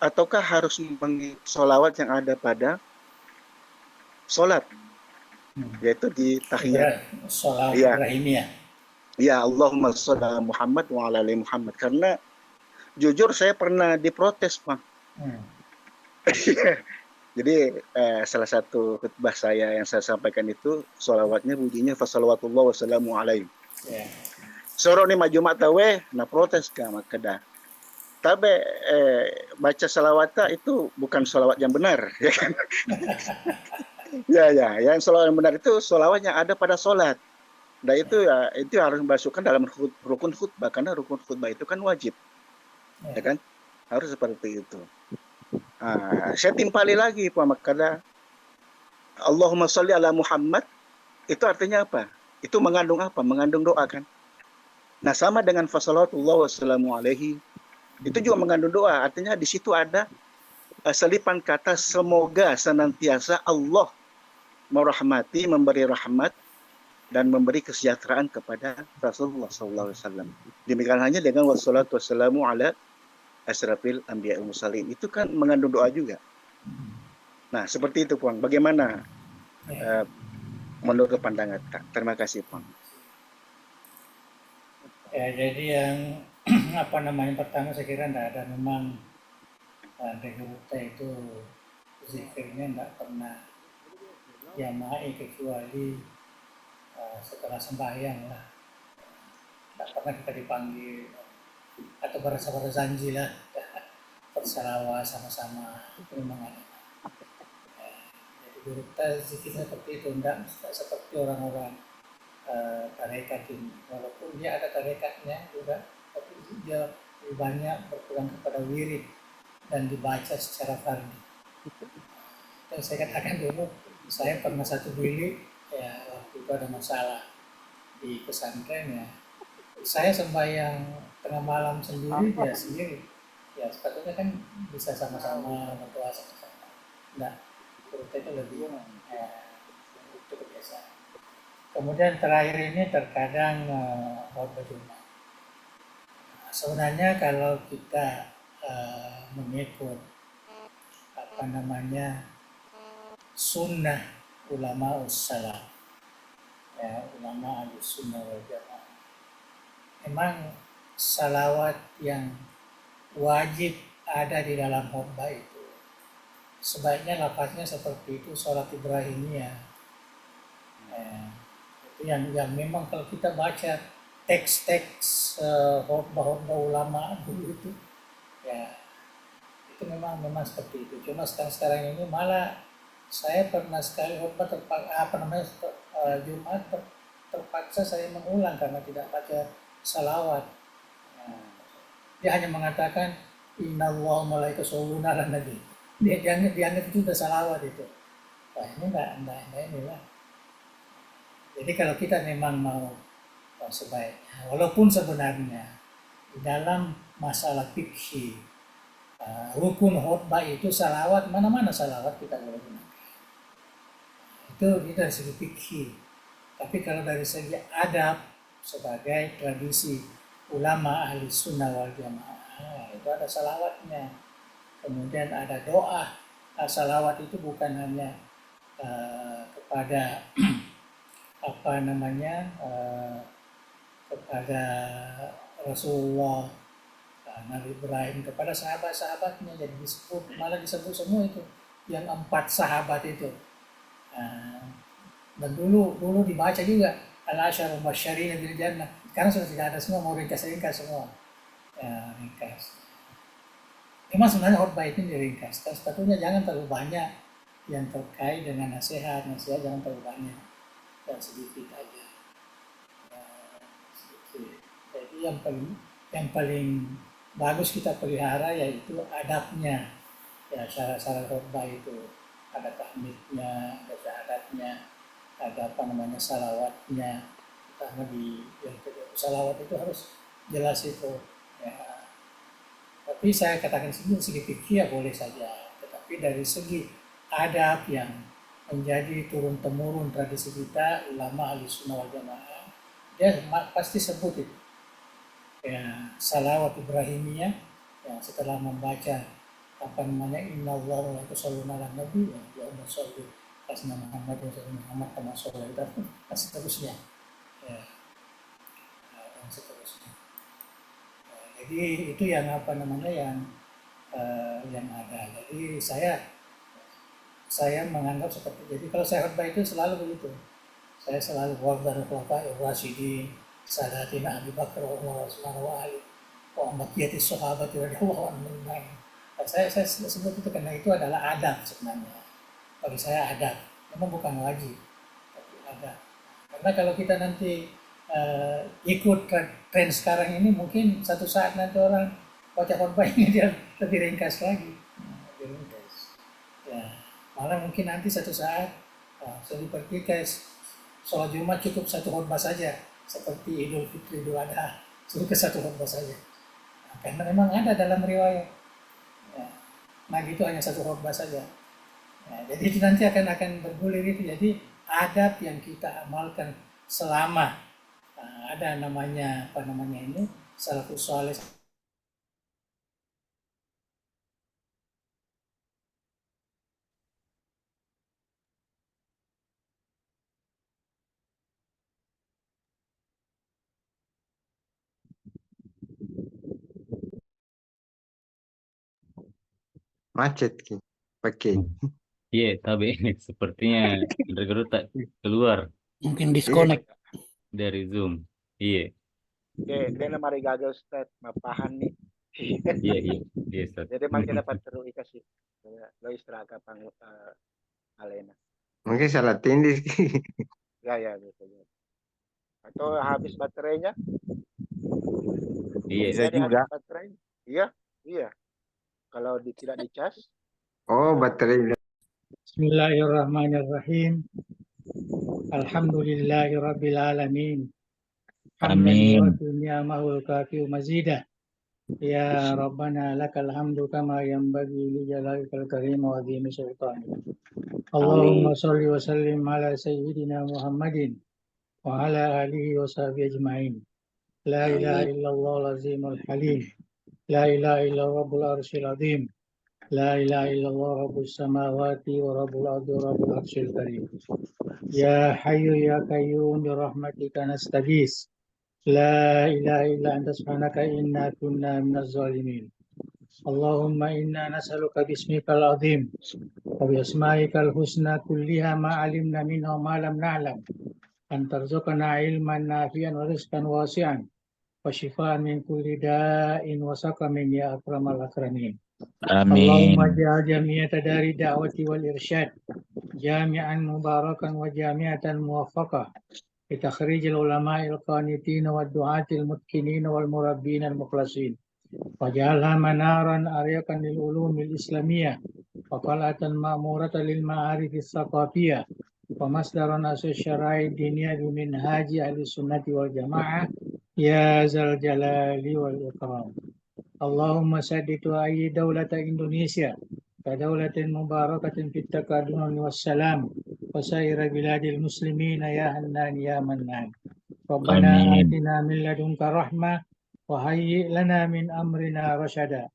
S4: ataukah harus mengikuti sholawat yang ada pada sholat, yaitu di tahiyat?
S2: Sholawat Ibrahimiyah.
S4: Ya, Allahumma sholli ala Muhammad wa ala ali Muhammad. Karena jujur saya pernah diprotes, Pak. Jadi salah satu khutbah saya yang saya sampaikan itu solawatnya bunyinya fasalawatullah wassalamu alaihi.
S2: Ya.
S4: Soro ni maju mata na protes ka makada. Tapi baca salawata itu bukan salawat yang benar, ya kan? Ya, yang salawat yang benar itu salawat yang ada pada solat. Dan itu harus dimasukkan dalam rukun khutbah, karena rukun khutbah itu kan wajib, ya kan? Harus seperti itu. Saya timpali lagi Pak Makada, Allahumma sholli ala Muhammad, itu artinya apa? Itu mengandung apa? Mengandung doa kan? Nah sama dengan fasalatullah wassalamu alaihi, itu juga mengandung doa, artinya di situ ada selipan kata semoga senantiasa Allah merahmati, memberi rahmat, dan memberi kesejahteraan kepada Rasulullah SAW. Demikian hanya dengan wassalatu wassalamu ala asrafil anbiya wal mursalin, itu kan mengandung doa juga. Nah seperti itu Puang. Bagaimana menurut pandangan? Terima kasih Puang.
S2: Ya, jadi yang pertama saya kira tidak ada, memang Dehuruta itu zikirnya tidak pernah jama'i kecuali setelah sembahyang lah. Tidak pernah kita dipanggil atau bersanji lah bersalawat sama-sama, itu memang ada. Jadi Dehuruta zikirnya seperti itu, tidak seperti orang-orang tarekat ini, walaupun dia ada tarekatnya juga, tapi dia lebih banyak berpegang kepada wirid dan dibaca secara fardi. Dan saya katakan dulu, saya pernah satu wirid, ya waktu itu ada masalah di pesantren ya, saya sembahyang tengah malam sendiri, dia sendiri, ya sepatutnya kan bisa sama-sama berdoa sama-sama. Nah, Dehuruta itu lebih itu kebiasaan. Kemudian terakhir ini terkadang khotbah Jumat. Sebenarnya kalau kita mengikut sunnah ulama ussalam, ya, ulama al-sunnah wal jamaah, memang salawat yang wajib ada di dalam khotbah itu sebaiknya lafaznya seperti itu, sholat Ibrahimiyah. Yang memang kalau kita baca teks-teks khotbah ulama dulu itu, ya itu memang seperti itu. Cuma sekarang ini malah saya pernah sekali khotbah Jumat terpaksa saya mengulang karena tidak baca salawat. Dia hanya mengatakan innallaha malaikatahu yusholluna 'alan nabi. Dia dianggap itu sudah salawat itu. Wah ini enggak inilah. Jadi kalau kita memang mau sebaiknya, walaupun sebenarnya di dalam masalah fikih rukun khotbah itu salawat, mana-mana salawat kita boleh gunakan. Itu dari segi fikih. Tapi kalau dari segi adab sebagai tradisi ulama ahli sunnah wal jamaah, itu ada salawatnya. Kemudian ada doa. Salawat itu bukan hanya kepada kepada Rasulullah, Nabi Ibrahim, kepada sahabat-sahabatnya, jadi malah disebut semua itu yang 4 sahabat itu. Dan dulu dibaca juga al-asyarul mubasysyirina bil jannah, karena sudah tidak ada semua, mau ringkas semua. Ringkas. Memang sebenarnya khotbah itu diringkas, sepatutnya jangan terlalu banyak yang terkait dengan nasihat jangan terlalu banyak, dan sedikit aja. Sedikit. Jadi yang paling bagus kita pelihara yaitu adabnya, ya syarat-syarat khotbah itu ada tahmidnya, ada syahadatnya, ada salawatnya. Karena yang salawat itu harus jelas itu. Ya. Tapi saya katakan segi fikih ya boleh saja, tetapi dari segi adab yang menjadi turun-temurun tradisi kita, ulama ahli sunnah wal jamaah, dia pasti sebut itu. Ya, salawat Ibrahimiyah, ya, setelah membaca innallaha wa yusholluna 'alan nabi, ya Allahumma sholli ala Muhammad wa ala Muhammad kama shallaita, dan seterusnya. Ya. Dan seterusnya. Jadi itu yang yang ada. Jadi saya saya menganggap seperti jadi kalau saya khutbah itu selalu begitu. Saya selalu warga khulafa'i rasyidin, Sadatina Abu Bakar wa Umar wa Ali wa Umayyati sahabati radhiyallahu anhum. Saya sebut itu karena itu adalah adab sebenarnya. Bagi saya adab, memang bukan wajib, tapi adab. Karena kalau kita nanti ikut tren sekarang ini, mungkin satu saat nanti orang baca khutbah ini dia lebih ringkas lagi. Lebih ringkas. Ya, malah mungkin nanti satu saat seperti sholat Jumat cukup satu khutbah saja, seperti Idul Fitri, Idul Adha, cukup satu khutbah saja. Nah, karena memang ada dalam riwayat. Ya, nah itu hanya satu khutbah saja. Ya, jadi itu nanti akan bergulir itu. Jadi adab yang kita amalkan selama ada namanya ini salafus saleh.
S5: Macet pakai.
S1: Iya, tapi sepertinya Andrew tak keluar
S2: Mungkin disconnect
S1: dari Zoom. Iya.
S4: Dia nama gagal Ustaz, mapahan nih.
S1: Iya, Ustaz.
S4: Jadi makin dapat terus ikasih. Lo istirahat kapang Alena.
S5: Mungkin salah tindis.
S4: Ya betul. Atau habis baterainya?
S1: Iya.
S5: Bisa juga.
S4: Baterai? Iya. Kalau tidak dicas?
S5: Oh, baterai.
S2: Bismillahirrahmanirrahim. Alhamdulillahirabbil alamin.
S1: Amin.
S2: Ni'mahul kafi mazidah. Ya Rabbana lakal hamdu kama yanbaghi li jalalika karim wa azimi sultanik. Allahumma shalli wa sallim ala sayyidina Muhammadin wa ala alihi wa sahbihi ajma'in. La ilaha illallah al-azimul halim. La ilaha illallah rabbul arsyil azim. La ilaha illallah rabbus samawati wa rabbul ardi wa rabbul arsyil karim. Ya hayyu ya qayyum bi rahmatika nastaghis. La ilaha illa anta subhanaka inna kunna minaz zalimin. Allahumma inna nas'aluka bismikal azim wa bi asma'ikal husna kulliha ma 'alimna minha ma lam na'lam an tarzuqna ilman nafi'an wa rizqan wasi'an wa shifaan min kulli da'in wa saqamin ya akramal akramin. Allahumma ja'al jami'ata dari da'wati wal irsyad jami'an mubarakan wa jami'atan muwaffaqah بتخريج العلماء القانتين والدعاة المتقنين والمربين المخلصين وجعلها منارا أريقا للعلوم الإسلامية وقلعة مأمورة للمعارف الثقافية ومصدرا أسس الشرائع الدينية بمنهاج أهل السنة والجماعة يا ذا الجلال والإكرام. اللهم سدد وأيد دولة إندونيسيا كدولة مباركة في التقدم والسلام وسائر بلاد المسلمين يا حنان يا منان. ربنا آتنا من لدنك رحمة وهيئ لنا من أمرنا رشدا.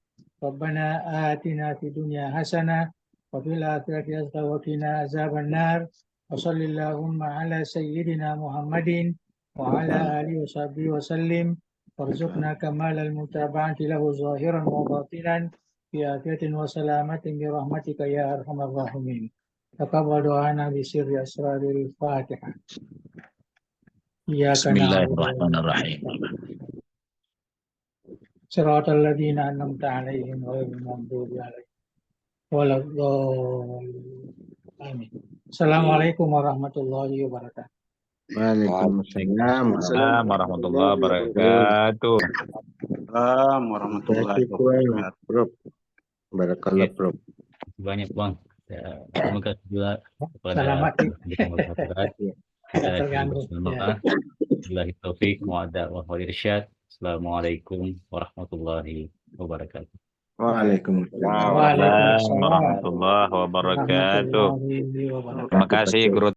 S2: ربنا آتنا في الدنيا حسنة وفي الآخرة حسنة وقنا عذاب النار. وصل اللهم على سيدنا محمد وعلى آله وصحبه وسلم وارزقنا كمال المتابعة له ظاهرا وباطنا في عافية وسلامة برحمتك يا أرحم الراحمين. تقبل دعانا بسر أسرار الفاتحة.
S1: بسم الله الرحمن الرحيم.
S2: صراط الذين أنعمت عليهم غير المغضوب عليهم ولا الضالين. آمين. Assalamualaikum warahmatullahi wabarakatuh.
S5: Waalaikumsalam
S1: warahmatullahi wabarakatuh.
S4: Warahmatullahi wabarakatuh.
S5: Barakallah, Bro.
S1: Banyak Bang. Terima kasih juga kepada
S2: Selamat.
S1: terganggu. Billahi taufik wa irsyad. Assalamualaikum warahmatullahi wabarakatuh.
S5: Waalaikumsalam
S1: warahmatullahi wabarakatuh. Terima kasih Guru.